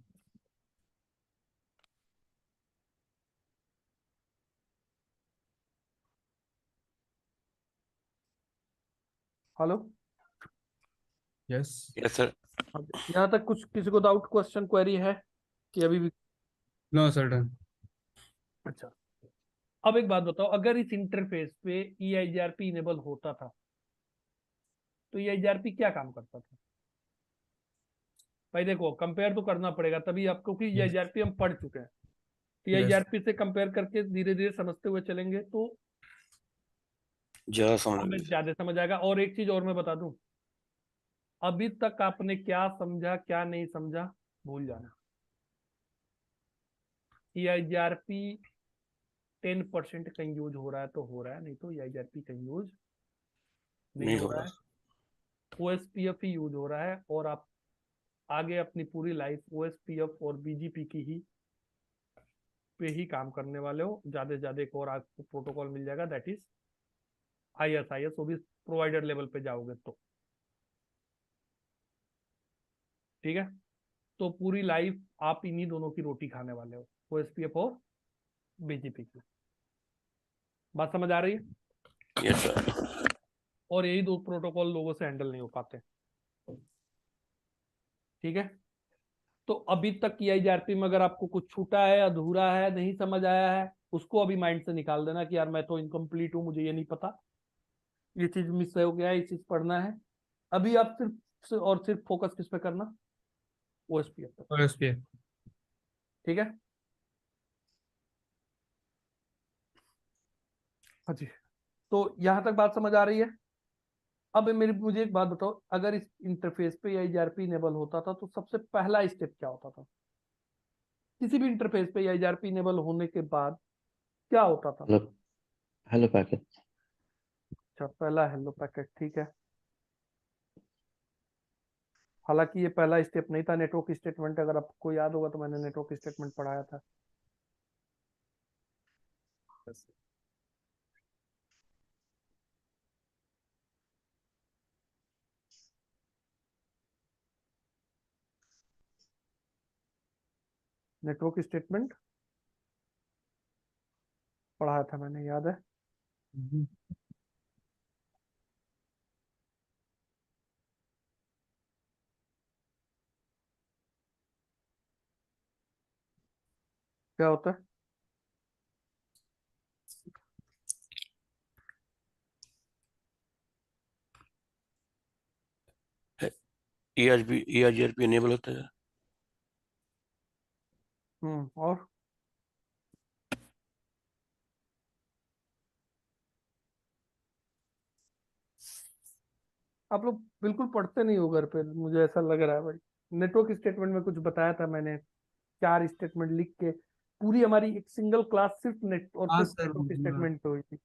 Hello, yes. Yes, sir. यहाँ तक कुछ किसी को डाउट, क्वेश्चन, क्वेरी है कि अभी भी? No sir, done. अच्छा, अब एक बात बताओ, अगर इस इंटरफेस पे EIGRP इनेबल होता था तो EIGRP क्या काम करता था? भाई देखो, कंपेयर तो करना पड़ेगा तभी आपको, क्योंकि EIGRP हम पढ़ चुके हैं। यस। EIGRP से कंपेयर करके धीरे धीरे समझते हुए चलेंगे तो ज्यादा समझ हमें लगे सर। ज्यादा समझ आएगा। और एक चीज और मैं बता दूं, अभी तक आपने क्या समझा क्या नहीं समझा भूल जाना। EIGRP 10% कहीं यूज हो रहा है तो हो रहा है, नहीं तो EIGRP कहीं यूज नहीं नहीं हो हो रहा रहा। है। OSPF ही यूज हो रहा है और आप आगे अपनी पूरी लाइफ OSPF और BGP की ही पे ही काम करने वाले हो। ज्यादा से ज्यादा एक और आपको प्रोटोकॉल मिल जाएगा, दैट इज ISIS, वो भी प्रोवाइडर लेवल पे जाओगे तो। ठीक है, तो पूरी लाइफ आप इन्हीं दोनों की रोटी खाने वाले हो, OSPF और BGP की। बात समझ आ रही है? Yes, sir. और यही दो प्रोटोकॉल लोगों से हैंडल नहीं हो पाते। ठीक है, तो अभी तक EIGRP में अगर आपको कुछ छूटा है, अधूरा है, नहीं समझ आया है, उसको अभी माइंड से निकाल देना कि यार मैं तो इनकम्प्लीट हूँ, मुझे ये नहीं पता, ये चीज मिस हो गया है, ये चीज पढ़ना है। अभी आप सिर्फ और सिर्फ फोकस किस पे करना? OSPF पे। OSPF। ठीक है, हाँ जी। तो यहाँ तक बात समझ आ रही है? अब मुझे एक बात बताओ, अगर इस इंटरफेस पे EIGRP इनेबल होता था तो सबसे पहला स्टेप क्या होता था? किसी भी इंटरफेस पे EIGRP इनेबल होने के बाद क्या होता था? Hello, hello packet. अच्छा, पहला हेलो पैकेट, ठीक है। हालांकि ये पहला स्टेप नहीं था, नेटवर्क स्टेटमेंट, अगर आपको याद होगा तो मैंने नेटवर्क स्टेटमेंट पढ़ाया था। नेटवर्क स्टेटमेंट पढ़ाया था मैंने, याद है? क्या होता है? ERGRP enable होता है। और आप लोग बिल्कुल पढ़ते नहीं हो घर पे, मुझे ऐसा लग रहा है भाई। नेटवर्क स्टेटमेंट में कुछ बताया था मैंने, 4 स्टेटमेंट लिख के पूरी हमारी एक सिंगल क्लास सिर्फ नेट और हाँ सिर्फ सर, नेटवर्क स्टेटमेंट पे हुई थी।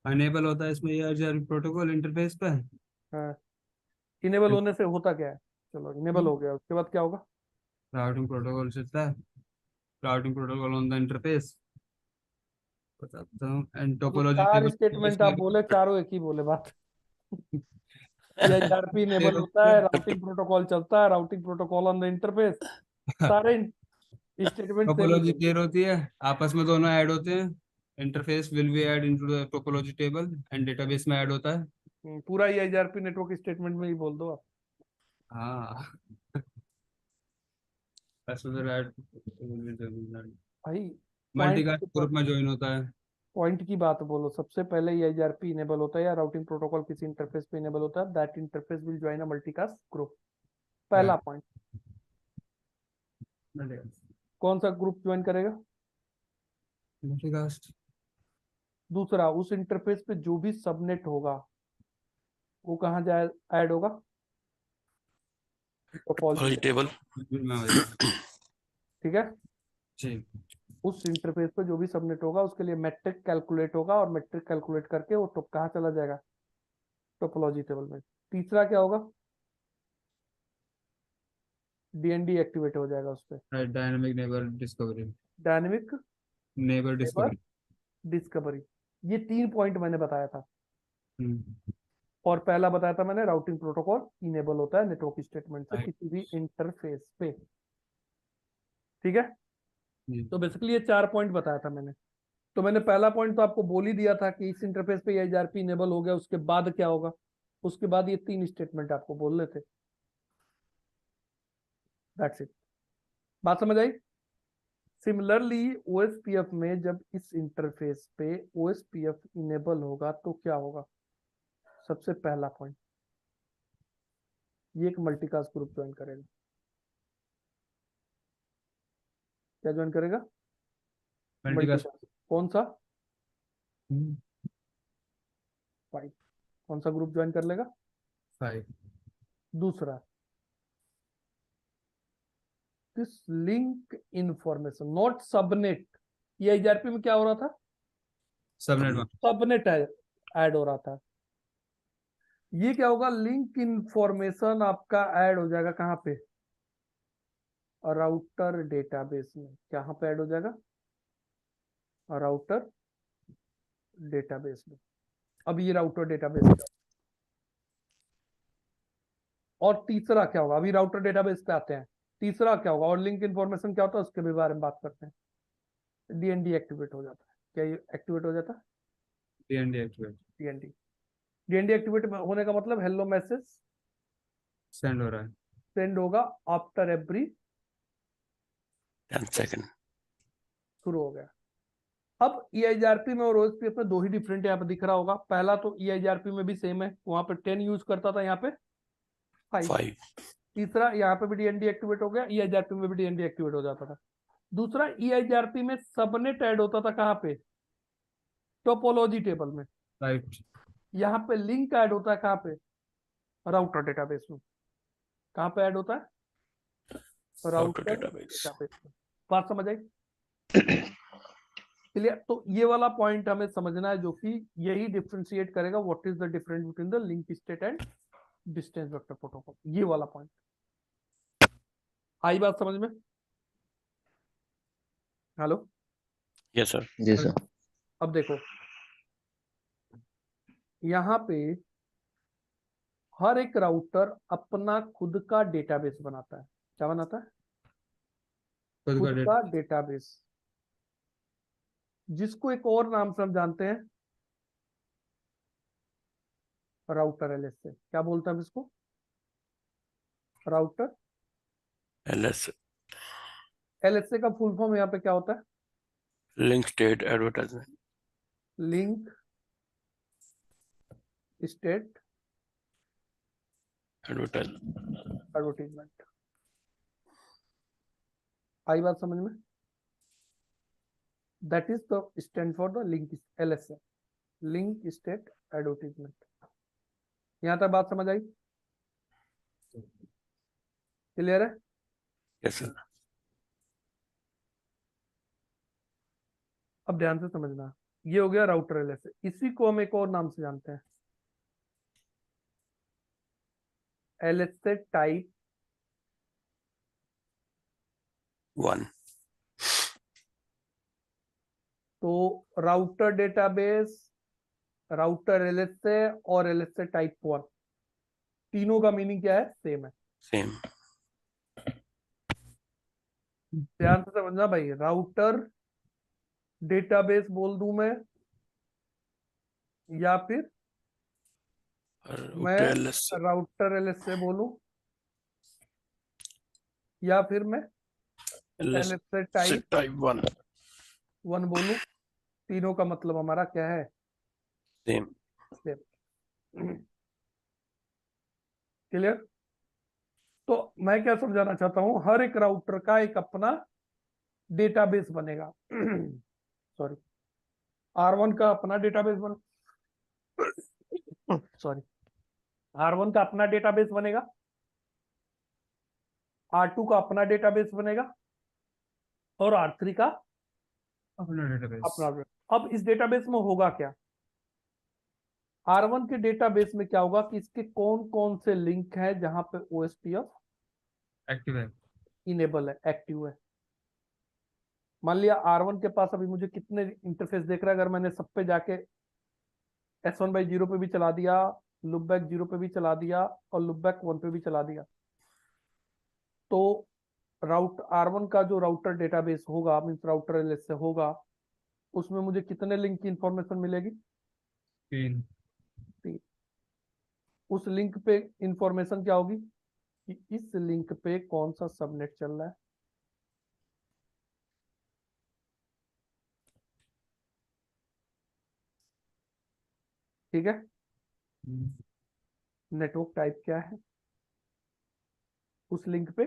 अनेबल होता है इसमें ERGRP प्रोटोकॉल इंटरफेस पे। हाँ, इनेबल होने से होता क्या है? चलो इनेबल हो गया, उसके बाद क्या होगा? राउटिंग प्रोटोकॉल चलता है, routing protocol on the interface बताता हूँ, एंड तो टोपोलॉजी 4 स्टेटमेंट आप टेबल। बोले, चारों एक ही बोले बात। EIGRP इनेबल होता है, राउटिंग प्रोटोकॉल चलता है, routing protocol on the interface, सारे स्टेटमेंट सेम ही टोपोलॉजी बोले। पेयर होती है, आपस में दोनों ऐड होते हैं। Interface will be add into the topology table and database में ऐड होता है। पूरा EIGRP नेटवर्क स्टेटमेंट में ही बोल दो आप। हाँ as well as भाई मल्टीकास्ट ग्रुप में ज्वाइन होता है। पॉइंट की बात बोलो, सबसे पहले EIGRP इनेबल होता है या राउटिंग प्रोटोकॉल किसी इंटरफेस पे इनेबल होता है, that interface will join a multicast group. पहला पॉइंट, कौन सा ग्रुप ज्वाइन करेगा? मल्टीकास्ट। दूसरा, उस इंटरफेस पे जो भी सबनेट होगा वो कहाँ जाए, ऐड होगा? Topology table. ठीक है, जी। उस इंटरफेस पे जो भी सबनेट होगा उसके लिए मैट्रिक कैलकुलेट होगा, और मैट्रिक कैलकुलेट करके वो तो कहाँ चला जाएगा? टोपोलॉजी टेबल में। तीसरा क्या होगा? DND एक्टिवेट हो जाएगा उस पर, dynamic neighbour discovery. Dynamic neighbour discovery. Discovery. ये 3 पॉइंट मैंने बताया था, और पहला बताया था मैंने, राउटिंग प्रोटोकॉल इनेबल होता है नेटवर्क स्टेटमेंट से किसी भी इंटरफेस पे। ठीक है, तो बेसिकली ये 4 पॉइंट बताया था मैंने। तो मैंने पहला पॉइंट तो आपको बोल ही दिया था कि इस इंटरफेस पे EIGRP इनेबल हो गया, उसके बाद क्या होगा? उसके बाद ये 3 स्टेटमेंट आपको बोलने थे। दैट्स इट, बात समझ आई? सिमिलरली OSPF में जब इस इंटरफेस पे OSPF इनेबल होगा तो क्या होगा? सबसे पहला पॉइंट, ये एक मल्टीकास्ट ग्रुप ज्वाइन करेगा। क्या ज्वाइन करेगा? मल्टीकास्ट। मल्टीकास्ट। कौन सा? 5। कौन सा ग्रुप ज्वाइन कर लेगा? 5। दूसरा, this link information not subnet. EIGRP में क्या हो रहा था? सबनेट। सबनेट ऐड हो रहा था। ये क्या होगा? लिंक इंफॉर्मेशन आपका ऐड हो जाएगा कहाँ पे? राउटर डेटाबेस में। कहाँ पे ऐड हो जाएगा? राउटर डेटाबेस में। अब ये राउटर डेटाबेस का, और तीसरा क्या होगा? अभी राउटर डेटाबेस पे आते हैं। तीसरा क्या होगा? और लिंक इंफॉर्मेशन क्या होता है उसके भी बारे में बात करते हैं। DND एक्टिवेट हो जाता है। क्या ये एक्टिवेट हो जाता है? DND activate. DND एक्टिवेट होने का मतलब हेलो मैसेज सेंड हो रहा है। सेंड होगा आफ्टर एवरी 10 सेकंड। शुरू हो गया। अब EIGRP में और OSPF में 2 ही डिफरेंट यहाँ पे दिख रहा होगा। पहला तो EIGRP में भी सेम है, वहां पे 10 यूज करता था, यहाँ पे 5। 5। तीसरा, यहाँ पे भी DND एक्टिवेट हो गया, EIGRP में भी DND एक्टिवेट हो जाता था। दूसरा, EIGRP में सबनेट ऐड होता था कहाँ पे? टोपोलॉजी टेबल में। राइट। यहाँ पे लिंक ऐड होता है कहाँ पे? राउटर डेटाबेस में। कहाँ पे ऐड होता है? Router database. डेटाबेस में। बात समझ आई? क्लियर? तो ये वाला पॉइंट हमें समझना है, जो कि यही डिफरेंशिएट करेगा what is the difference between the link state and distance vector protocol. ये वाला पॉइंट आई बात समझ में? हेलो? Yes sir. जी सर। अब देखो, यहाँ पे हर एक राउटर अपना खुद का डेटाबेस बनाता है। क्या बनाता है? खुद का डेटाबेस, जिसको एक और नाम से हम जानते हैं, राउटर LSA। क्या बोलते हैं हम इसको? राउटर LS LSA का फुल फॉर्म यहाँ पे क्या होता है? Link state advertisement. Link state advertisement. आई बात समझ में? That is the stand for the link, LSA, link state advertisement. यहां तक बात समझ आई? क्लियर है? Yes, sir. अब ध्यान से समझना, ये हो गया राउटर LSA। इसी को हम एक और नाम से जानते हैं, LSA टाइप 1. तो राउटर डेटाबेस, राउटर LSA और LSA टाइप 1, तीनों का मीनिंग क्या है? सेम है। Same. ध्यान से समझना भाई, राउटर डेटाबेस बोल दूं मैं, या फिर मैं राउटर LSA बोलूं, या फिर मैं LSA टाइप Type 1. 1 बोलूं, तीनों का मतलब हमारा क्या है? Same. क्लियर? तो मैं क्या समझाना चाहता हूं, हर एक राउटर का एक अपना डेटाबेस बनेगा। सॉरी, R1 का अपना डेटाबेस बन सॉरी, R1 का अपना डेटाबेस बनेगा, R2 का अपना डेटाबेस बनेगा, और R3 का अपना डेटाबेस। अपना। अब इस डेटाबेस में होगा क्या? R1 के डेटाबेस में क्या होगा कि इसके कौन कौन से लिंक हैं जहां पे OSPF एक्टिव है। इनेबल है, एक्टिव है। मान लिया R1 के पास अभी मुझे कितने इंटरफेस देख रहा है, अगर मैंने सब पे जाके S1/0 पे भी चला दिया, लुपबैक 0 पे भी चला दिया, और लुपबैक 1 पे भी चला दिया, तो R1 का जो राउटर डेटाबेस होगा, मींस राउटर LSA होगा, उसमें मुझे कितने लिंक की इंफॉर्मेशन मिलेगी? 3। उस लिंक पे इंफॉर्मेशन क्या होगी कि इस लिंक पे कौन सा सबनेट चल रहा है, ठीक है? नेटवर्क टाइप क्या है उस लिंक पे,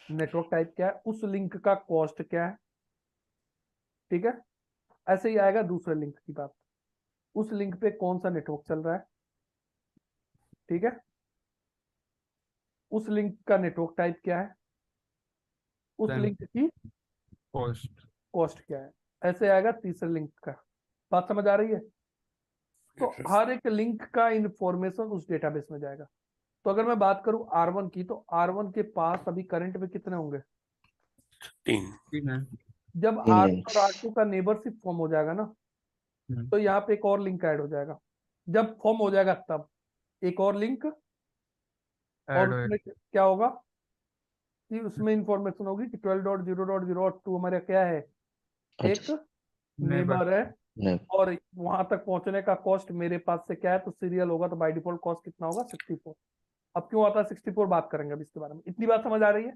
नेटवर्क टाइप क्या है, उस लिंक का कॉस्ट क्या है, ठीक है? ऐसे ही आएगा दूसरे लिंक की बात, उस लिंक पे कौन सा नेटवर्क चल रहा है, ठीक है? उस लिंक का नेटवर्क टाइप क्या है, उस Then लिंक की कॉस्ट। कॉस्ट क्या है। ऐसे आएगा तीसरे लिंक का। बात समझ आ रही है? तो Yes, sir. हर एक लिंक का इंफॉर्मेशन उस डेटाबेस में जाएगा। तो अगर मैं बात करूं R1 की, तो R1 के पास अभी करंट में कितने होंगे? 3. 3 है। जब तीन R1 लिंक। और R2 का नेबरशिप फॉर्म हो जाएगा ना, तो यहाँ पे एक और लिंक ऐड हो जाएगा। जब फॉर्म हो जाएगा तब एक और लिंक, और ऐड उसमें क्या होगा कि उसमें इंफॉर्मेशन होगी कि 12.0.0.2 हमारे क्या है, एक अच्छा, नेबर है, नहीं, और वहां तक पहुंचने का कॉस्ट मेरे पास से क्या है, तो सीरियल होगा, तो बाय डिफॉल्ट कॉस्ट कितना होगा? 64। अब क्यों आता है 64, बात करेंगे अब इसके बारे में। इतनी बात समझ आ रही है?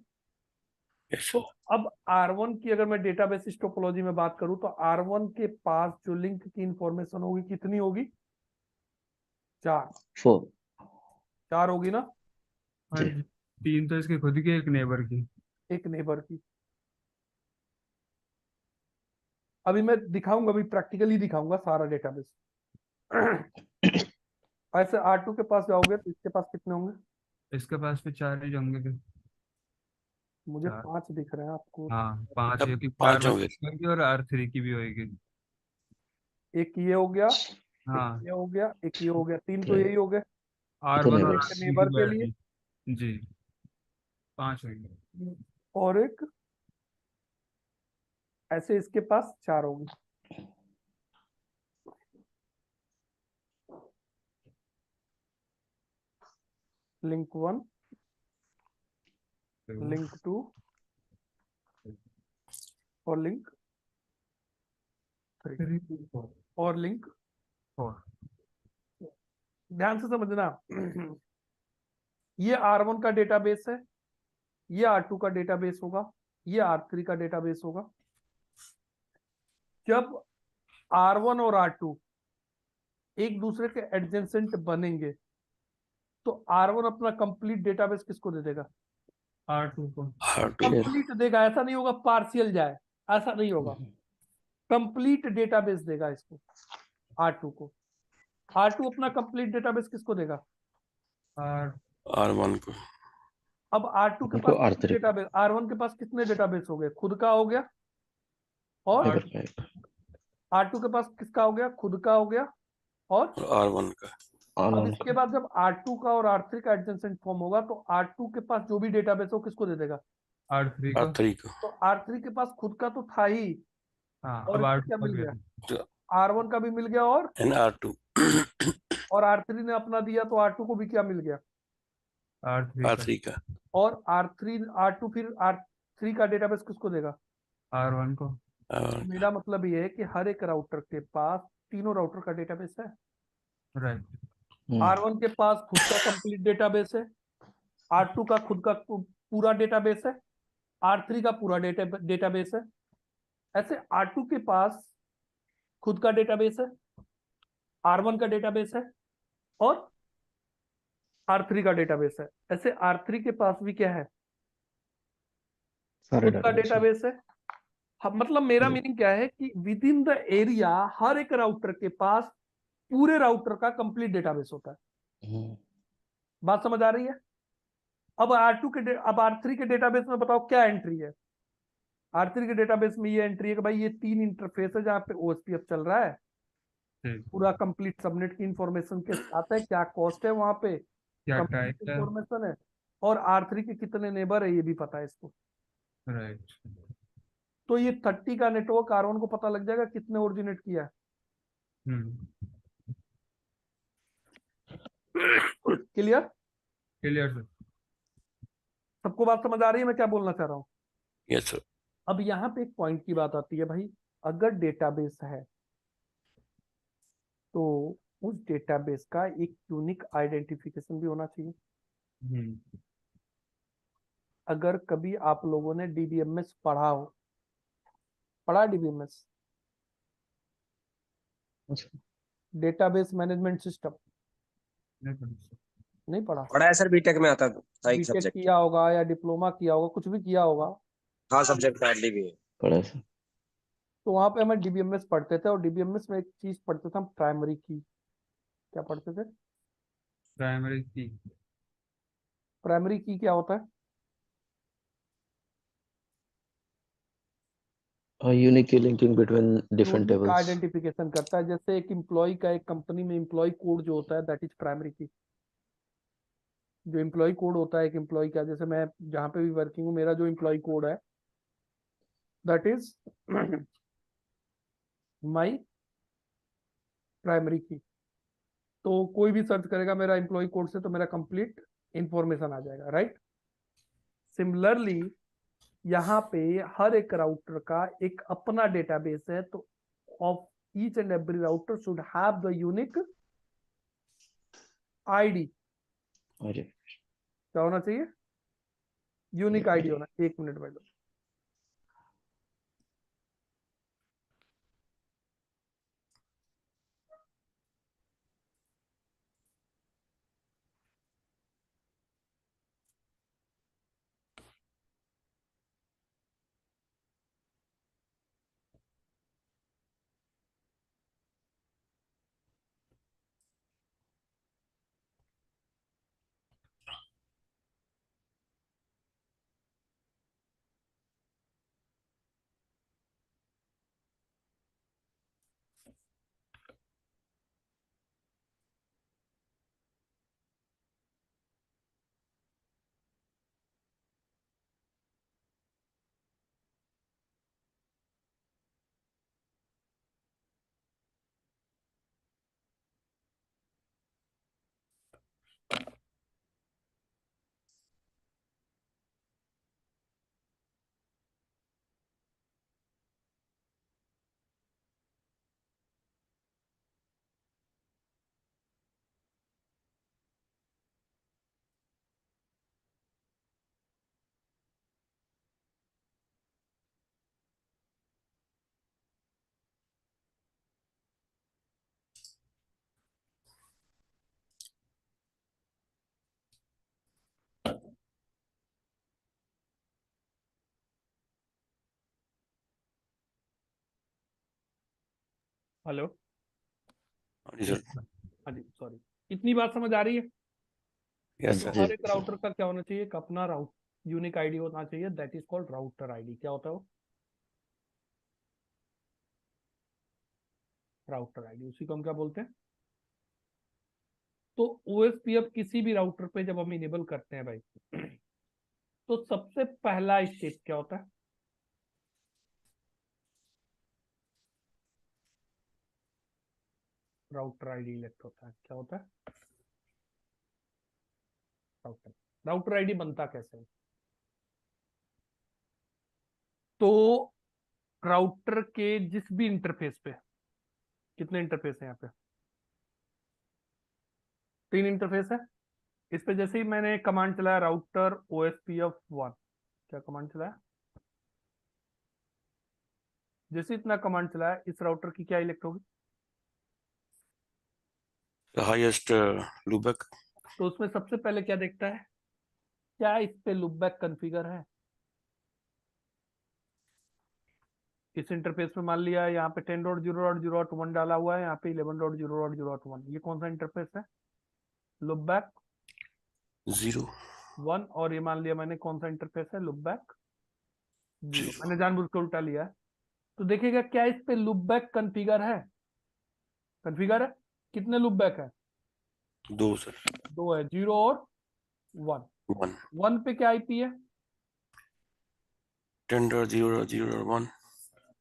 Yes, तो sir. अब R1 की अगर मैं डेटाबेस टोपोलॉजी में बात करूं, तो R1 के पास जो लिंक की इंफॉर्मेशन होगी कितनी होगी? 4। 4। 4 होगी ना, और जी। 3 तो इसके खुद के, एक नेबर की। एक नेबर की। अभी मैं दिखाऊंगा, अभी प्रैक्टिकली दिखाऊंगा सारा डेटाबेस। ऐसे R2 के पास जाओगे तो इसके पास कितने होंगे? इसके पास भी 4 ही होंगे फिर। मुझे 4। 5 दिख रहे हैं, आपको? हाँ 5, अब क्योंकि 4 5 होंगे. होगी और R3 की भी होगी। एक ये हो गया, एक हाँ ये हो गया, एक ये हो गया, 3 तो यही हो गए। R1 और एक neighbors. R3 नेबर की के भी लिए, आएगी। जी 5 होंगे। और एक, ऐसे इसके पास 4 होंगे। लिंक 1, लिंक 2, और लिंक 3, और लिंक। 4। ध्यान से समझना, ये R1 का डेटाबेस है, ये R2 का डेटाबेस होगा, ये R3 का डेटाबेस होगा। जब R1 और R2 एक दूसरे के एडजेसेंट बनेंगे, तो R1 अपना कंप्लीट डेटाबेस किसको दे देगा? R2 को। R2 कंप्लीट देगा, ऐसा नहीं होगा पार्शियल जाए, ऐसा नहीं होगा, कंप्लीट डेटाबेस देगा इसको, R2 को। R2 अपना कंप्लीट डेटाबेस किसको देगा? R R1 को। अब R2 के उनको पास R3 कितने डेटाबेस, R1 के पास कितने डेटाबेस हो गए? खुद का हो गया, और पेपर का एक R2 के पास किसका हो गया? खुद का हो गया, और और R1 का। अब R1 इसके बाद जब R2 का और R3 का एडजेसेंट फॉर्म होगा तो R2 के पास जो भी डेटाबेस हो किसको दे देगा? R3 को। R3 को। तो R3 के पास खुद का तो था ही, हाँ, और अब इसको R2 क्या का मिल भी गया? है। R1 का भी मिल गया, And R2 और R3 ने अपना दिया तो R2 को भी क्या मिल गया? R3 का। R3 का। और R2 फिर R3 का डेटाबेस किसको देगा? R1 को। R1 मेरा मतलब ये है कि हर एक राउटर के पास तीनों राउटर का डेटाबेस है। राइट। R1 के पास खुद का कंप्लीट डेटाबेस है, R2 का खुद का पूरा डेटाबेस है, R3 का पूरा डेटाबेस है। ऐसे R2 के पास खुद का डेटाबेस है, R1 का डेटाबेस है, और R3 का डेटाबेस है। ऐसे R3 के पास भी क्या है? सारे खुद का डेटाबेस है। डेटाबेस है। मतलब मेरा जी। मीनिंग क्या है कि विद इन द एरिया हर एक राउटर के पास पूरे राउटर का कंप्लीट डेटाबेस होता है। हम्म, बात समझ आ रही है? अब अब R3 के डेटाबेस में बताओ क्या एंट्री है? R3 के डेटाबेस में ये एंट्री है कि भाई ये 3 इंटरफेस है जहाँ पे OSPF चल रहा है, ठीक। पूरा कंप्लीट सबनेट की इंफॉर्मेशन के साथ है, क्या कॉस्ट है वहां पे, क्या कंप्लीट टाइप है? इंफॉर्मेशन है, और R3 के कितने नेबर है ये भी पता है इसको। राइट। तो ये 30 का नेटवर्क R1 को पता लग जाएगा कितने ओरिजिनेट किया है। हम्म। क्लियर? Clear sir. सबको बात समझ आ रही है मैं क्या बोलना चाह रहा हूँ? Yes sir। अब यहाँ पे एक पॉइंट की बात आती है भाई, अगर डेटाबेस है तो उस डेटाबेस का एक यूनिक आइडेंटिफिकेशन भी होना चाहिए। हम्म। अगर कभी आप लोगों ने DBMS पढ़ा हो, पढ़ा DBMS, अच्छा। डेटाबेस मैनेजमेंट सिस्टम, नहीं पढ़ा सर। नहीं पढ़ा? पढ़ा है सर, बीटेक में आता था एक बीटेक सब्जेक्ट। किया होगा या डिप्लोमा किया होगा, कुछ भी किया होगा, हाँ, सब्जेक्ट हार्डली भी है। पढ़ा सर। तो वहां पे हमें DBMS पढ़ते थे, और DBMS में एक चीज पढ़ते थे हम, प्राइमरी की। क्या पढ़ते थे? प्राइमरी की। प्राइमरी की क्या होता है? Unique linking between different unique tables. Identification करता है। जैसे एक एम्प्लॉय का एक कंपनी में एम्प्लॉय कोड जो होता है दैट इज प्राइमरी की। जो एम्प्लॉय कोड होता है एक एम्प्लॉय का, जैसे मैं जहाँ पे भी वर्किंग हूँ मेरा जो एम्प्लॉय कोड है दैट इज माई प्राइमरी की। तो कोई भी सर्च करेगा मेरा एम्प्लॉय कोड से तो मेरा कंप्लीट इंफॉर्मेशन आ जाएगा, राइट? सिमिलरली यहाँ पे हर एक राउटर का एक अपना डेटाबेस है, तो of each and every router should have the unique ID. अरे क्या होना चाहिए? यूनिक आईडी होना। एक मिनट में हेलो, जी सर। हाँ जी, सॉरी, इतनी बात समझ आ रही है? यस तो सर। हर एक राउटर का क्या होना चाहिए? एक अपना राउट यूनिक आईडी होना चाहिए, that is called router ID. क्या होता है वो? राउटर आईडी, उसी को हम क्या बोलते हैं? तो ओएसपीएफ किसी भी राउटर पे जब हम इनेबल करते हैं भाई, तो सबसे पहला स्टेप क्या होता है? राउटर आईडी इलेक्ट होता है। क्या होता है? राउटर राउटर आईडी बनता कैसे है? तो राउटर के जिस भी इंटरफेस पे, कितने इंटरफेस है यहाँ पे? 3 इंटरफेस है। इस पे जैसे ही मैंने कमांड चलाया राउटर OSPF1, क्या कमांड चलाया? जैसे इतना कमांड चलाया, इस राउटर की क्या इलेक्ट होगी? Highest loopback. तो उसमें सबसे पहले क्या देखता है? क्या इस पे लूपबैक कॉन्फ़िगर है? इस इंटरफेस में मान लिया यहाँ पे 10.0.0.1 डाला हुआ है, यहाँ पे 11.0.0.1। ये कौन सा इंटरफेस है? लूपबैक 0 1। और ये मान लिया मैंने कौन सा इंटरफेस है? लूपबैक 0। 0। मैंने जानबूझ के उल्टा लिया है। तो देखिएगा क्या इस पे लूपबैक कॉन्फ़िगर है? कॉन्फ़िगर है। कितने लूपबैक है? 2 सर। 2 है, 0 और 1। 1 1 पे क्या आईपी है? 10.0.0.1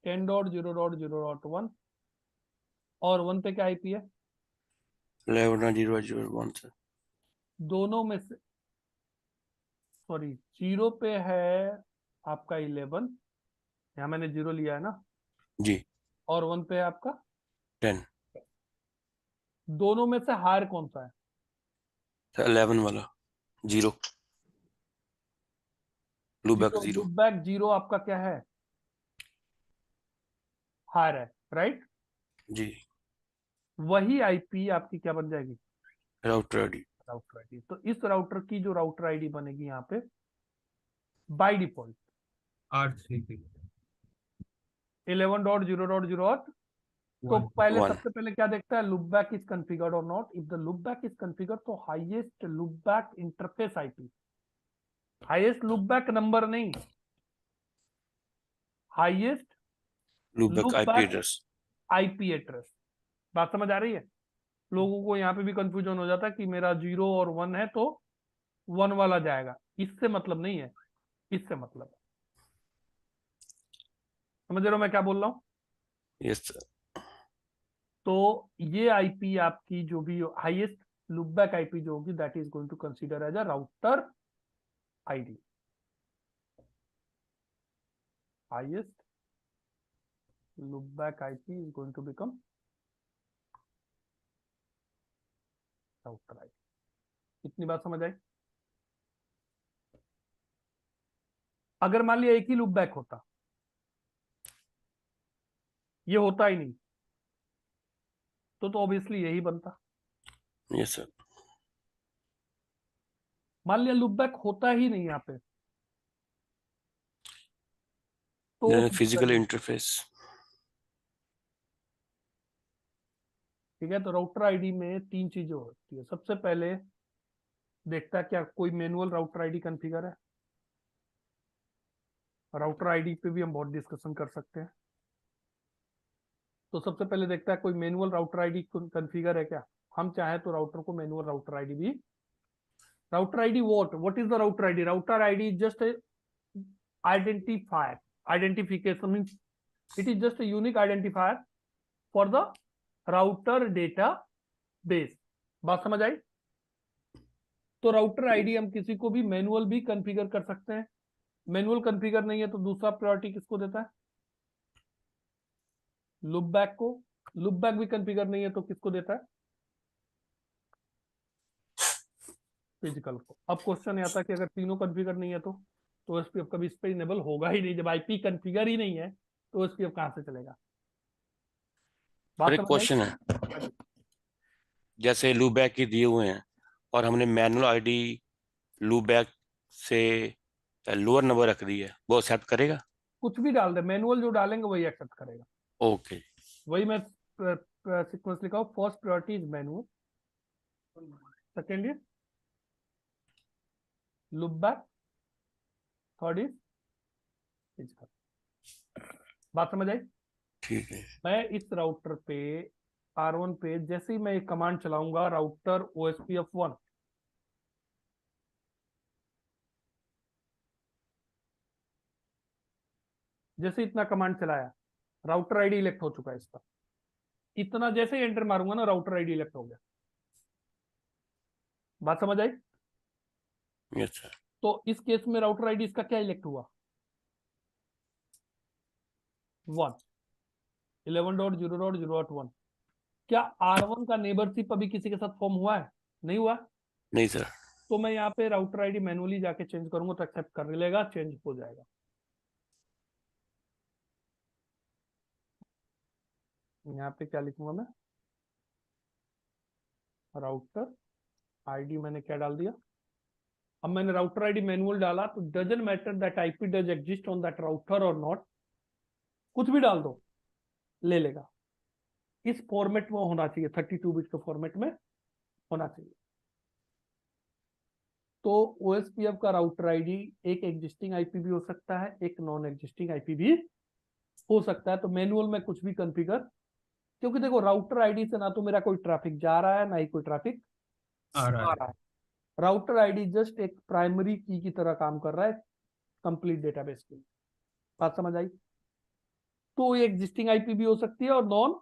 10.0.0.1। और 1 पे क्या आईपी है? 11.0.0.1 सर। दोनों में से, सॉरी, 0 पे है आपका 11, यहाँ मैंने 0 लिया है ना, जी। और 1 पे है आपका 10 दोनों में से हायर कौन सा है? सर। 11 वाला 0 लूपबैक 0। लूपबैक 0 आपका क्या है? हायर है, राइट? जी। वही आईपी आपकी क्या बन जाएगी? Router ID. Router ID. तो इस राउटर की जो राउटर आईडी बनेगी यहाँ पे बाय डिफॉल्ट R3 11.0.0. तो पहले 1 सबसे पहले क्या देखता है? लूपबैक इज कॉन्फ़िगर्ड और not. If the loopback is configured, तो highest loopback interface IP, highest loopback number नहीं, highest loopback IP loopback address. IP address. बात समझ आ रही है? लोगों को यहाँ पे भी कंफ्यूजन हो जाता है कि मेरा 0 और 1 है तो 1 वाला जाएगा। इससे मतलब नहीं है, इससे मतलब है। समझ रहे हो मैं क्या बोल रहा हूँ? Yes sir. तो ये आईपी आपकी जो भी हाईएस्ट लूपबैक आईपी जो होगी, that is going to consider as a router ID. Highest loopback IP is going to become router IP। इतनी बात समझ आई? अगर मान लिया एक ही लूपबैक होता, ये होता ही नहीं, तो ऑब्वियसली यही बनता। Yes sir. मान लिया लूपबैक होता ही नहीं यहाँ पे, तो फिजिकल इंटरफेस। ठीक है। तो राउटर आईडी में 3 चीजें होती है। सबसे पहले देखता है क्या कोई मैनुअल राउटर आईडी कॉन्फ़िगर है। राउटर आईडी पे भी हम बहुत डिस्कशन कर सकते हैं। तो सबसे पहले देखता है कोई मैनुअल राउटर आईडी कॉन्फ़िगर है क्या। हम चाहे तो राउटर को मैनुअल राउटर आईडी भी, router ID what is the router ID? Router ID is just identifier. Identification means it is just a unique identifier for the router database। बात समझ आई? तो राउटर आईडी हम किसी को भी मैनुअल भी कॉन्फ़िगर कर सकते हैं। मैनुअल कॉन्फ़िगर नहीं है तो दूसरा प्रायोरिटी किसको देता है? लूपबैक को। लूपबैक भी कॉन्फ़िगर नहीं है तो किसको देता है? फिजिकल को। अब क्वेश्चन आता है कि अगर तीनों कॉन्फ़िगर नहीं है तो एसपीएफ कभी इस पे इनेबल होगा ही नहीं। जब आईपी कॉन्फ़िगर ही नहीं है तो एसपीएफ कहां से चलेगा? बात एक समझ आई? क्वेश्चन है, जैसे लूपबैक ही दिए हुए हैं और हमने मैनुअल आईडी लूपबैक से लोअर नंबर रख दी है, वो एक्सेप्ट करेगा? कुछ भी डाल दे, मैनुअल जो डालेंगे वही एक्सेप्ट करेगा। ओके। वही मैं सीक्वेंस लिखा हो, first priority is manual, second is loop back, third is physical. बात समझ आई? ठीक है। मैं इस राउटर पे R1 पे जैसे ही मैं एक कमांड चलाऊंगा, राउटर OSPF1, जैसे इतना कमांड चलाया, राउटर आईडी इलेक्ट हो चुका है इसका। इतना जैसे ही एंटर मारूंगा ना, राउटर आईडी इलेक्ट हो गया। बात समझ आई? Yes sir. तो इस केस में राउटर आईडी इसका क्या इलेक्ट हुआ? 1, 11.0.0.1। क्या R1 का नेबरशिप अभी किसी के साथ फॉर्म हुआ है? नहीं हुआ। नहीं सर। तो मैं यहाँ पे राउटर आईडी मैनुअली जाके चेंज करूंगा तो एक्सेप्ट कर लेगा, चेंज हो जाएगा। यहाँ पे क्या लिखूंगा मैं? राउटर आईडी मैंने क्या डाल दिया? अब मैंने राउटर आईडी मैनुअल डाला तो doesn't matter that IP does exist on that router और नॉट, कुछ भी डाल दो ले लेगा। इस फॉर्मेट में होना चाहिए, 32 बिट के फॉर्मेट में होना चाहिए। तो OSPF का राउटर आईडी एक एग्जिस्टिंग आईपी भी हो सकता है, एक नॉन एग्जिस्टिंग आईपी भी हो सकता है। तो मैनुअल में कुछ भी कॉन्फ़िगर, क्योंकि देखो राउटर आईडी से ना तो मेरा कोई ट्रैफिक जा रहा है ना ही कोई ट्रैफिक आ रहा है। है। राउटर आईडी जस्ट एक प्राइमरी की तरह काम कर रहा है कंप्लीट डेटाबेस के लिए। बात समझ आई? तो ये एग्जिस्टिंग आईपी भी हो सकती है और नॉन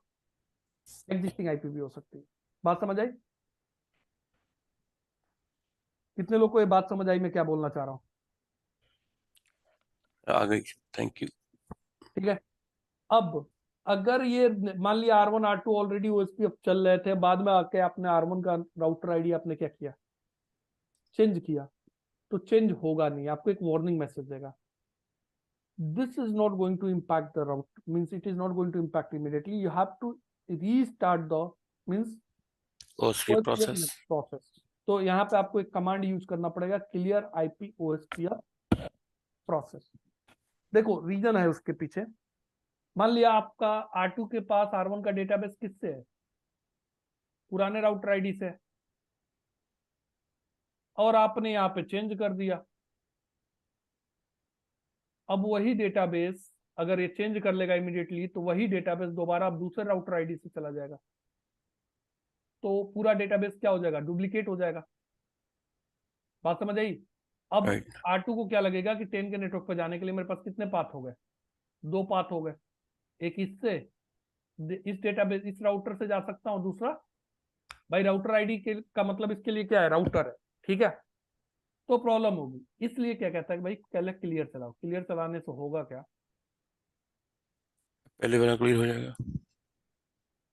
एग्जिस्टिंग आईपी भी हो सकती है। बात समझ आई? कितने लोग को ये बात समझ आई मैं क्या बोलना चाह रहा हूँ? आ गई। Thank you. ठीक है। अब अगर ये मान लिया R1 R2 ऑलरेडी OSPF चल रहे थे, बाद में आके आपने R1 का राउटर आईडी आपने क्या किया? चेंज किया। तो चेंज होगा नहीं, आपको एक वार्निंग मैसेज देगा, this is not going to impact the route, means it is not going to impact immediately, you have to restart the means OSPF process. process। तो यहाँ पे आपको एक कमांड यूज करना पड़ेगा, क्लियर IP OSPF प्रोसेस। देखो reason है उसके पीछे। मान लिया आपका R2 के पास R1 का डेटाबेस किससे है? पुराने राउटर आईडी से, और आपने यहाँ पे चेंज कर दिया। अब वही डेटाबेस अगर ये चेंज कर लेगा इमीडिएटली, तो वही डेटाबेस दोबारा अब दूसरे राउटर आईडी से चला जाएगा, तो पूरा डेटाबेस क्या हो जाएगा? डुप्लीकेट हो जाएगा। बात समझ आई? अब Right. R2 को क्या लगेगा कि 10 के नेटवर्क पर जाने के लिए मेरे पास कितने पाथ हो गए? 2 पाथ हो गए। एक इससे, इस डेटाबेस इस राउटर से जा सकता हूँ, दूसरा भाई राउटर आईडी के का मतलब इसके लिए क्या है? राउटर है। ठीक है। तो प्रॉब्लम होगी, इसलिए क्या कहता है कि भाई पहले क्लियर चलाओ। क्लियर चलाने से होगा क्या? पहले वाला क्लियर हो जाएगा।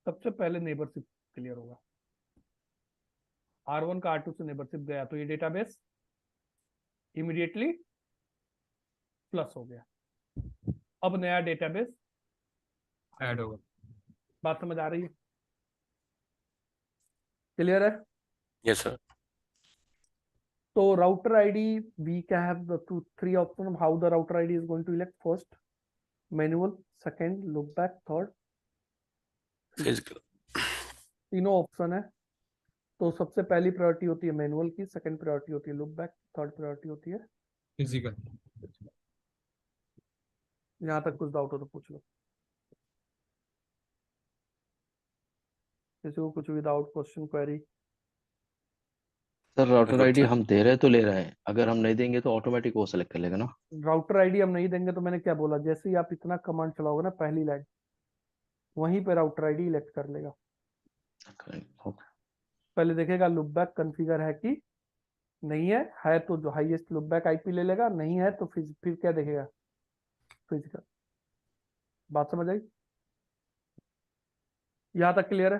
सबसे पहले नेबरशिप क्लियर होगा। R1 का R2 से नेबरशिप गया तो ये डेटाबेस इमीडिएटली प्लस हो गया। अब नया डेटाबेस ऐड होगा। बात समझ आ रही है? क्लियर है? Yes sir. तो router ID we can have the 3 option of how the router ID is going to elect. First manual, second look back, third physical. तीनों ऑप्शन है। तो सबसे पहली प्रायोरिटी होती है मैनुअल की, सेकंड प्रायोरिटी होती है लुक बैक, थर्ड प्रायोरिटी होती है फिजिकल। यहाँ तक कुछ डाउट हो तो पूछ लो। किसी को कुछ without question query? Sir router बिल्कुल आईडी सर। हम दे रहे तो ले रहे हैं, अगर हम नहीं देंगे तो ऑटोमेटिक वो सेलेक्ट कर लेगा ना। राउटर आईडी हम नहीं देंगे तो मैंने क्या बोला, जैसे ही आप इतना कमांड चलाओगे ना पहली लाइन, वहीं पे राउटर आईडी इलेक्ट कर लेगा। ओके। पहले देखेगा लुक बैक कॉन्फ़िगर है कि नहीं है तो जो हाईएस्ट लुक बैक आईपी ले लेगा, नहीं है तो फिर क्या देखेगा? फिजिकल। बात समझ आई? यहां तक क्लियर है?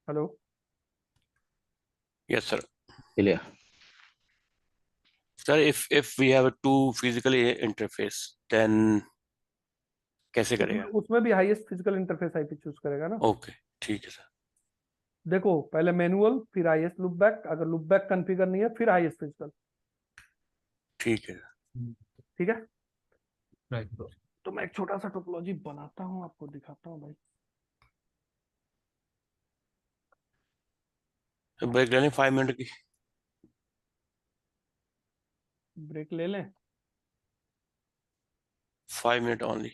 Hello? Yes sir. Clear. Sir if we have a two physical interface then कैसे करेगा? उसमें भी highest physical interface IP choose करेगा ना। ओके ठीक है सर। देखो पहले मैनुअल, फिर हाईएस्ट लुक बैक, अगर लुक बैक कॉन्फ़िगर नहीं है फिर हाईएस्ट फिजिकल। ठीक है। ठीक है। राइट। तो मैं एक छोटा सा टोपोलॉजी बनाता हूँ, आपको दिखाता हूँ भाई। ब्रेक ले लें 5 मिनट की। ब्रेक ले लें? 5 मिनट ओनली।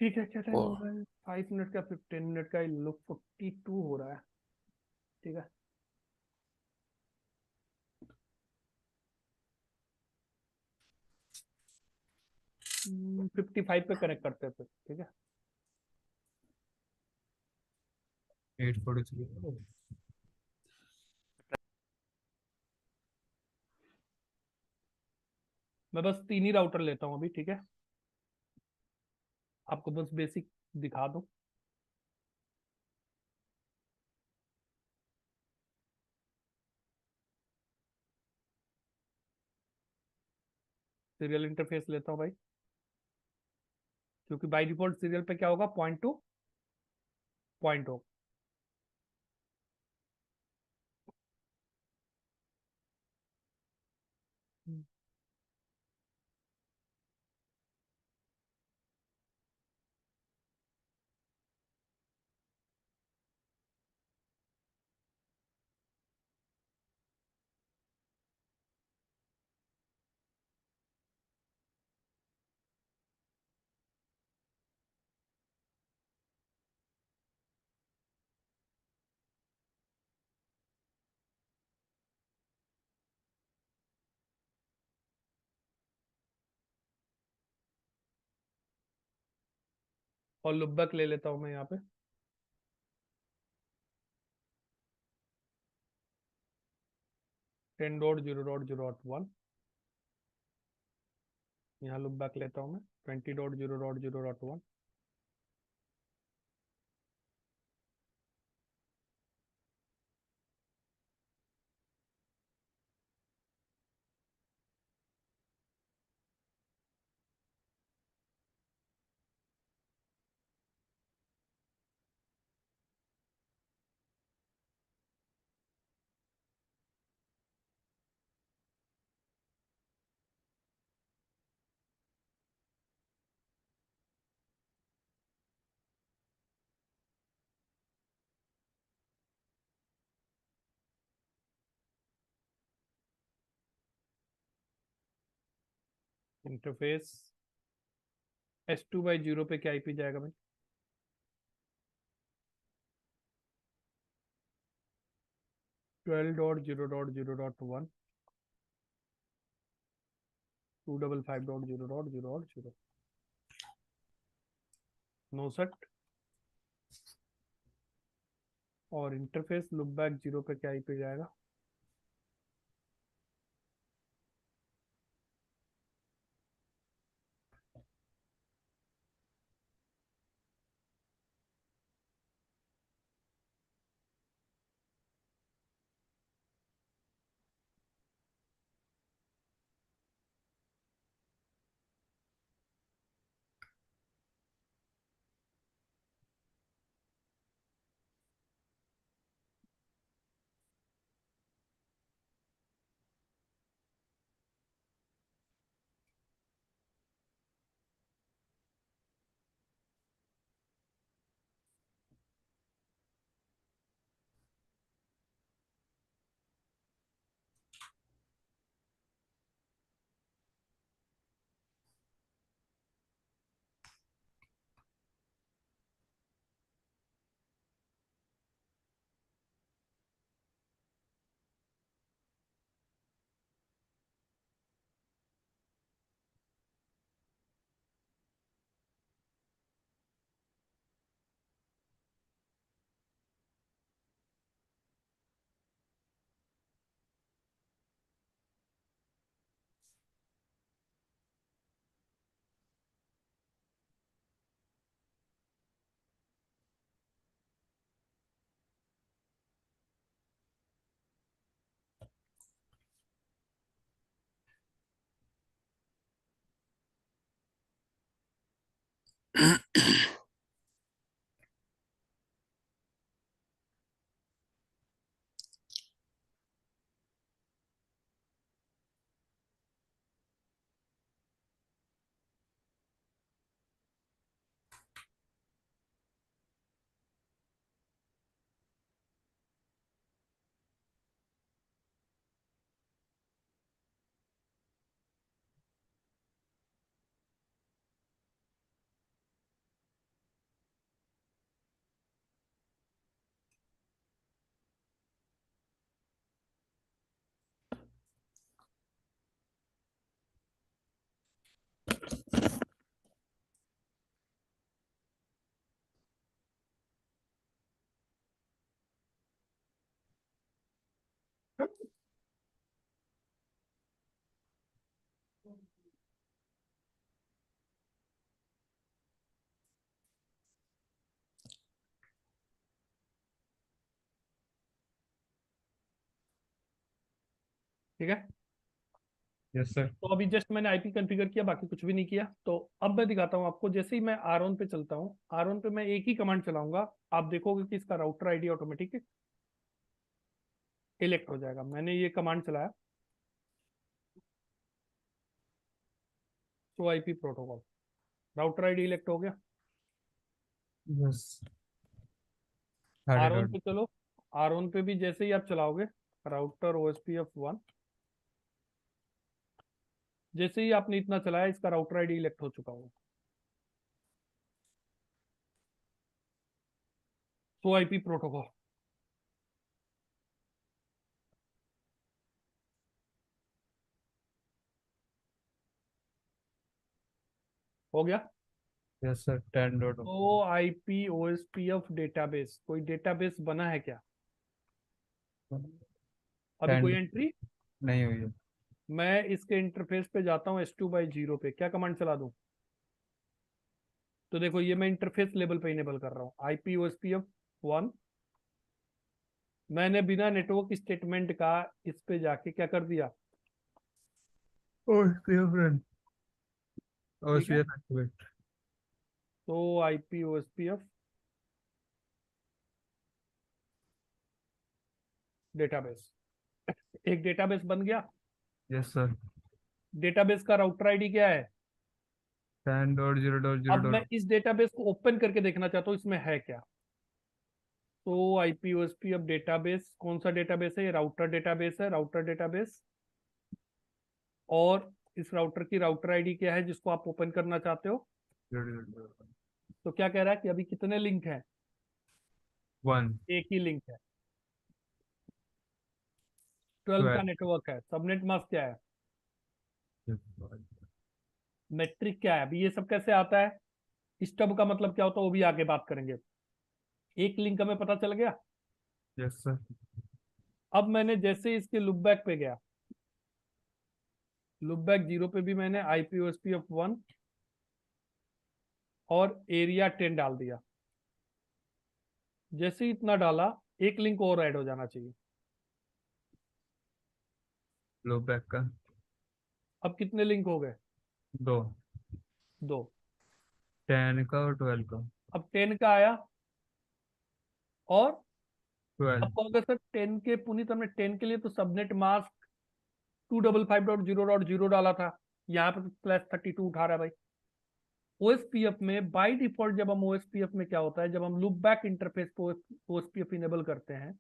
ठीक है, क्या टाइम ओ हो रहा है? 5 मिनट का, 15 मिनट का, लुक 42 हो रहा है। ठीक है, 55 पे कनेक्ट करते हैं फिर। ठीक है, 8:43। मैं बस 3 ही राउटर लेता हूँ अभी। ठीक है, आपको बस बेसिक दिखा दूं। सीरियल इंटरफेस लेता हूँ भाई, क्योंकि बाय डिफॉल्ट सीरियल पे क्या होगा, पॉइंट टू पॉइंट हो। और लुकबैक ले लेता हूँ मैं यहाँ पे। Ten dot zero dot zero dot one, यहाँ लुकबैक लेता हूँ मैं। 20.0.0.1। इंटरफेस S2/0 पे क्या आईपी जाएगा भाई? 12.0.0.1, 255.0.0.0, नोसेट। और इंटरफेस लुकबैक 0 पे क्या आईपी जाएगा? ठीक है। Yes sir. तो अभी जस्ट मैंने आईपी कॉन्फ़िगर किया, बाकी कुछ भी नहीं किया। तो अब मैं दिखाता हूँ आपको। जैसे ही मैं R1 पे चलता हूँ, R1 पे मैं एक ही कमांड चलाऊंगा, आप देखोगे कि इसका राउटर आईडी ऑटोमेटिक इलेक्ट हो जाएगा। मैंने ये कमांड चलाया, show IP protocol, router ID elect हो गया। यस। R1 पे चलो, R1 पे भी जैसे ही आप चलाओगे राउटर OSPF1, जैसे ही आपने इतना चलाया इसका राउटर आईडी इलेक्ट हो चुका होगा। शो आईपी प्रोटोकॉल, हो गया। Yes sir 10 dot. तो आईपी OSPF डेटाबेस, कोई डेटाबेस बना है क्या? अभी कोई एंट्री नहीं हुई है। मैं इसके इंटरफेस पे जाता हूँ S2/0 पे, क्या कमांड चला दूं? तो देखो ये मैं इंटरफेस लेवल पे इनेबल कर रहा हूँ आईपी OSPF1। मैंने बिना नेटवर्क स्टेटमेंट का इस पे जाके क्या कर दिया? OSPF run. ठीक है। OSPF activate. तो आईपी OSPF डेटाबेस, एक डेटाबेस बन गया। Yes sir. डेटाबेस का राउटर आईडी क्या है? 10.0.0. अब मैं इस डेटाबेस को ओपन करके देखना चाहता हूँ इसमें है क्या। तो आईपी OSPF डेटाबेस, कौन सा डेटाबेस है? ये राउटर डेटाबेस है, राउटर डेटाबेस। और इस राउटर की राउटर आईडी क्या है जिसको आप ओपन करना चाहते हो? तो क्या कह रहा है कि अभी कितने लिंक हैं? 1 एक ही लिंक है। 12 का 12. नेटवर्क है। सबनेट मास्क क्या है? मैट्रिक क्या है? अभी ये सब कैसे आता है? स्टब का मतलब क्या होता है वो भी आगे बात करेंगे। एक लिंक हमें पता चल गया। Yes sir. अब मैंने जैसे इसके लुपबैक पे गया, लुपबैक 0 पे भी मैंने आईपी OSPF1 और एरिया 10 डाल दिया। जैसे ही इतना डाला, एक लिंक और ऐड हो जाना चाहिए। लो बैक का अब कितने लिंक हो गए? 2, 2। 10 का और 12 का। अब 10 का आया और 12. अब कहोगे सर 10 के, पुनीत हमने 10 के लिए तो सबनेट मास्क 255.0.0 डाला था, यहाँ पे तो /32 उठा रहा है भाई। OSPF में बाय डिफॉल्ट जब हम OSPF में क्या होता है, जब हम लूप बैक इंटरफेस को OSPF इनेबल करते हैं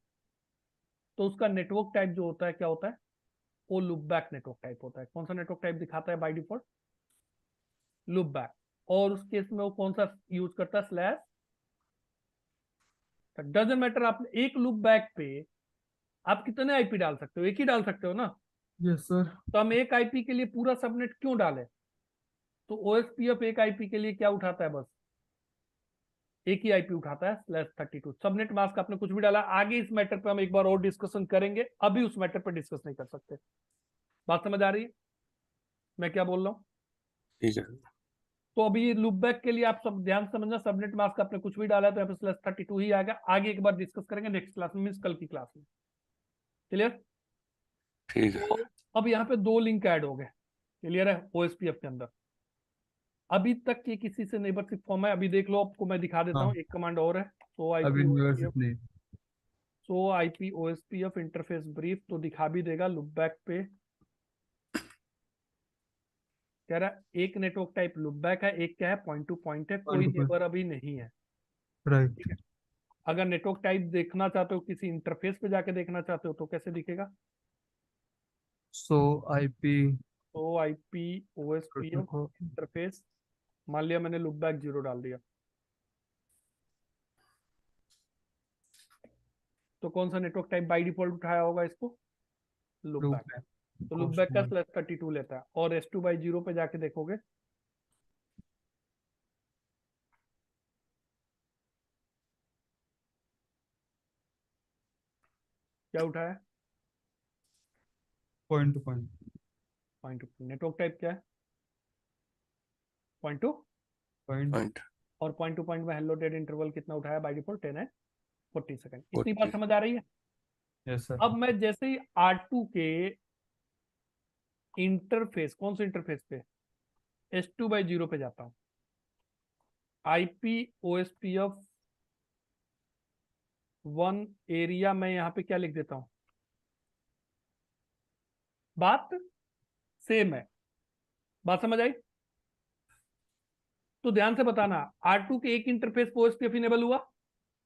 तो उसका नेटवर्क टाइप जो होता है क्या होता है? वो लूप बैक नेटवर्क टाइप होता है। कौन सा नेटवर्क टाइप दिखाता है बाय डिफॉल्ट? Loop back. और उस केस में वो कौन सा यूज करता है? स्लैश। डजंट मैटर, आप एक लूप बैक पे आप कितने आईपी डाल सकते हो? एक ही डाल सकते हो ना। Yes sir. तो हम एक आईपी के लिए पूरा सबनेट क्यों डालें? तो OSPF एक आईपी के लिए क्या उठाता है? बस एक ही आईपी उठाता है, /32। सबनेट मास्क आपने कुछ भी डाला। आगे इस मैटर पे हम एक बार और डिस्कशन करेंगे, अभी उस मैटर पे डिस्कस नहीं कर सकते। बात समझ आ रही है मैं क्या बोल रहा हूँ? ठीक है। तो अभी ये लूप बैक के लिए आप सब ध्यान से समझना, सबनेट मास्क आपने कुछ भी डाला है तो यहाँ पे /32 ही आएगा। आगे एक बार डिस्कस करेंगे नेक्स्ट क्लास में, मीन्स कल की क्लास में। क्लियर? ठीक है। तो अब यहाँ पे 2 लिंक ऐड हो गए। क्लियर है? OSPF के अंदर अभी तक ये किसी से नेबरशिप फॉर्म है, अभी देख लो, आपको मैं दिखा देता हाँ हूँ। एक कमांड और है, सो अभी आईपी यूनिवर्सिटी नहीं। OSPF इंटरफेस ब्रीफ, तो दिखा भी देगा लुपबैक पे। कह रहा है एक नेटवर्क टाइप लुपबैक है, एक क्या है? पॉइंट टू पॉइंट है, कोई नेबर अभी नहीं है। राइट। ठीक है। अगर नेटवर्क टाइप देखना चाहते हो, किसी इंटरफेस पे जाके देखना चाहते हो तो कैसे दिखेगा? सो आईपी तो आईपी OSPF इंटरफेस, मान लिया मैंने लुपबैक 0 डाल दिया, तो कौन सा नेटवर्क टाइप बाय डिफॉल्ट उठाया होगा इसको? लुपबैक। तो लुपबैक का /32 लेता है। और S2/0 पे जाके देखोगे क्या उठाया? Point two point. Point two. Network type क्या है? Point two. पॉइंट। पॉइंट और पॉइंट टू पॉइंट में हेलो डेड इंटरवल कितना उठाया बाय डिफॉल्ट? 10 है, 40 सेकंड। इतनी बात 40। समझ आ रही है? Yes sir. अब मैं जैसे ही R2 के इंटरफेस, कौन से इंटरफेस पे, S2/0 पे जाता हूं। IP OSPF 1 एरिया, मैं यहाँ पे क्या लिख देता हूं, बात सेम है, बात समझ आई? तो ध्यान से बताना, R2 के एक इंटरफेस पे OSPF इनेबल हुआ,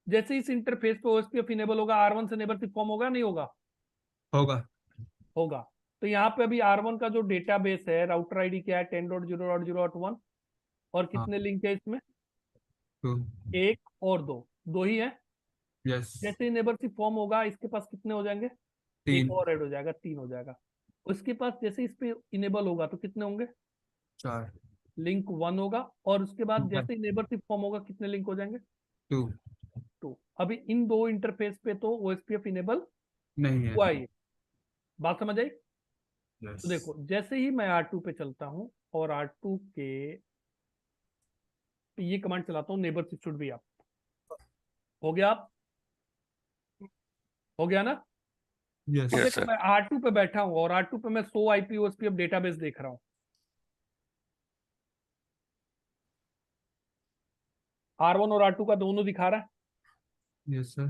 जैसे इस इंटरफेस पे OSPF इनेबल होगा R1 से नेबर फॉर्म होगा नहीं होगा? होगा। होगा। तो यहाँ पे अभी R1 का जो डेटाबेस है, राउटर आईडी क्या है, 10.0.0.1, और कितने लिंक है इसमें, 2। एक और दो, दो ही है। यस। जैसे ही नेबरशिप फॉर्म होगा इसके पास कितने हो जाएंगे, एक 3। और ऐड हो जाएगा, 3 हो जाएगा। उसके पास जैसे इस पे इनेबल होगा तो कितने होंगे, 4। लिंक 1 होगा, और उसके बाद जैसे ही नेबरशिप फॉर्म होगा कितने लिंक हो जाएंगे, 2 2। अभी इन दो इंटरफेस पे तो OSPF इनेबल नहीं है। हुआ ही, बात समझ आई? यस। तो देखो जैसे ही मैं R2 पे चलता हूं और R2 के ये कमांड चलाता हूं, नेबरशिप शुड बी अप, हो गया आप, हो गया ना? यस। अब Yes, देखो sir. मैं R2 पे बैठा हूं और R2 पे मैं 100 IP OSPF डेटाबेस देख रहा हूं। R1 और R2 का दोनों दिखा रहा है। Yes sir.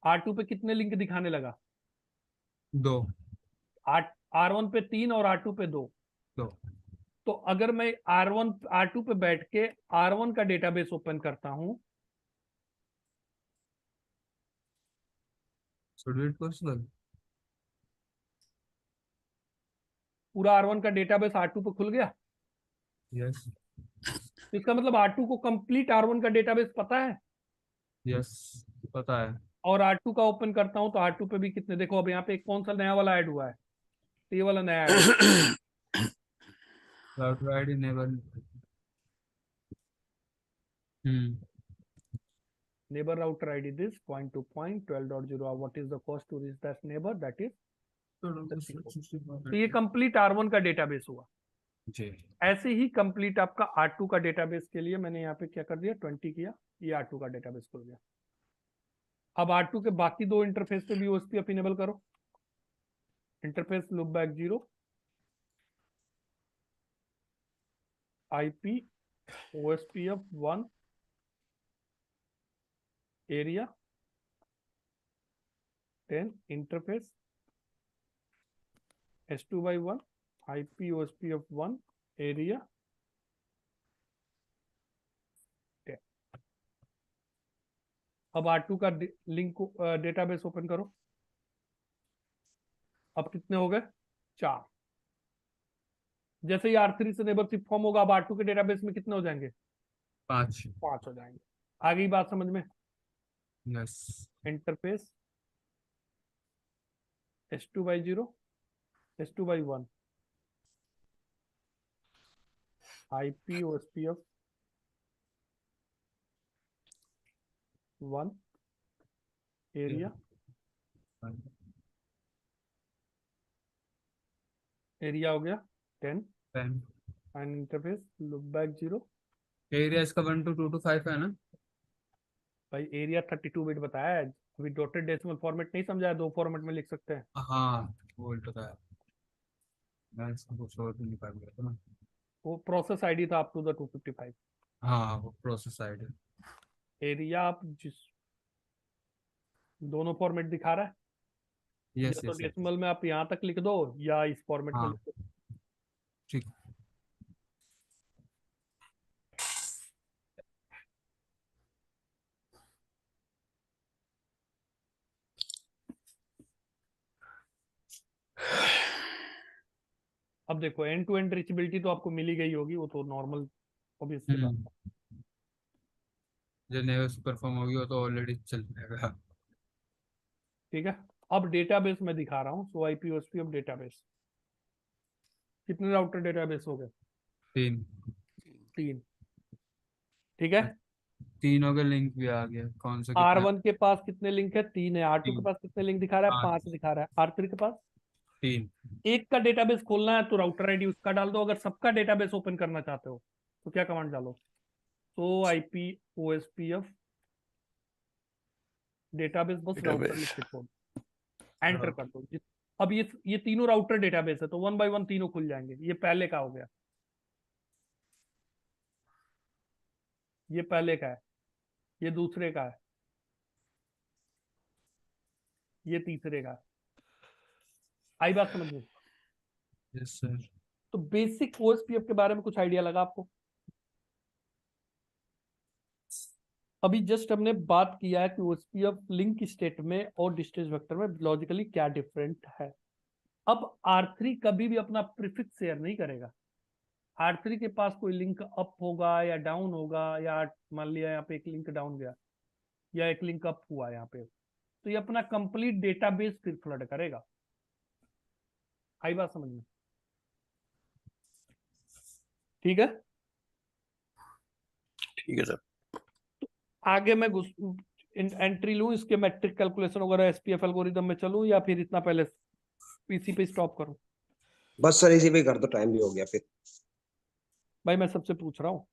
R2 पे कितने लिंक दिखाने लगा, 2। R1 पे 3 और R2 पे 2। 2। तो अगर मैं R2 पे बैठ के R1 का डेटाबेस ओपन करता हूं, शुड इट पॉसिबल? पूरा R1 का डेटाबेस R2 पे खुल गया। यस। तो इसका मतलब R2 को कंप्लीट R1 का डेटाबेस पता है, यस पता है। और R2 का ओपन करता हूं तो R2 पे भी कितने, देखो अब यहाँ पे एक कौन सा नया वाला ऐड हुआ है, तो ये वाला नया ऐड हुआ। Router ID neighbour. Neighbor router ID this point to point 12.0, what is the cost to reach that neighbor, that is। तो ये कंप्लीट R1 का डेटाबेस हुआ। जी। ऐसे ही कंप्लीट आपका R2 का डेटाबेस के लिए मैंने यहाँ पे क्या कर दिया, 20 किया, ये R2 का डेटाबेस खुल गया। अब R2 के बाकी दो इंटरफेस पे भी OSPF इनेबल करो, interface loopback 0, IP OSPF 1 area 10 interface S2/1 IP OSPF 1 area 10। अब R2 का लिंक डेटाबेस ओपन करो, अब कितने हो गए, 4। जैसे ही R3 से नेबरशिप फॉर्म होगा, अब R2 के डेटाबेस में कितने हो जाएंगे, 5। 5 हो जाएंगे। आ गई बात समझ में? Yes. Interface S2/0 S2/1 IP OSPF 1 area हो गया 10 एंड इंटरफेस लूपबैक 0। एरिया इसका 1 to 2 to 5 है ना? भाई एरिया 32 बिट बताया है, अभी डॉटेड डेसिमल फॉर्मेट नहीं समझाया, दो फॉर्मेट में लिख सकते हैं। हाँ वो पता है। मैं इसको कुछ और भी निकाल गया था ना। वो प्रोसेस आईडी था अप टू द 255। हाँ वो प्रोसेस आईडी। एरिया आप जिस दोनों फॉर्मेट दिखा रहा है, या यस तो यस। डेसिमल में आप यहाँ तक लिख दो या इस फॉर्मेट में हाँ लिख दो। ठीक। अब देखो एंड टू एंड रीचेबिलिटी तो आपको मिल ही गई होगी, वो तो नॉर्मल ऑब्वियस सी बात है। जो नया परफॉर्म होगी वो तो ऑलरेडी चल जाएगा। ठीक है, अब डेटाबेस में दिखा रहा हूँ, सो IP OSPF डेटाबेस, कितने राउटर डेटाबेस हो गए, 3। 3। ठीक है, 3 हो गए, लिंक भी आ गया, कौन सा कितना? R1 के पास कितने लिंक है, 3 है। R2 के 3। पास कितने लिंक दिखा रहा है, 5। 5 दिखा रहा है। R3 के पास 3। एक का डेटाबेस खोलना है तो राउटर आईडी उसका डाल दो, अगर सबका डेटाबेस ओपन करना चाहते हो तो क्या कमांड डालो, सो IP OSPF डेटाबेस, बस राउटर लिख के छोड़, एंटर कर दो। अब ये तीनों राउटर डेटाबेस है तो 1 बाय 1 तीनों खुल जाएंगे। ये पहले का हो गया, ये पहले का है, ये दूसरे का है, ये तीसरे का है। आई बात समझ में? Yes sir. तो बेसिक ओएसपीएफ के बारे में कुछ आइडिया लगा आपको? अभी जस्ट हमने बात किया है कि ओएसपीएफ लिंक स्टेट में और डिस्टेंस वेक्टर में लॉजिकली क्या डिफरेंट है। अब R3 कभी भी अपना प्रीफिक्स शेयर नहीं करेगा। R3 के पास कोई लिंक अप होगा या डाउन होगा, या मान लिया यहाँ पे एक लिंक डाउन गया या एक लिंक अप हुआ यहाँ पे, तो ये अपना कंप्लीट डेटाबेस फिर फ्लड करेगा। आई बात समझ में? ठीक है, ठीक है सर। आगे मैं एंट्री लूं इसके मैट्रिक कैलकुलेशन वगैरह एसपीएफ एल्गोरिथम में चलूं, या फिर इतना पहले पीसी पे स्टॉप करूं? बस सर इसी पे कर दो, टाइम भी हो गया फिर। भाई मैं सबसे पूछ रहा हूँ।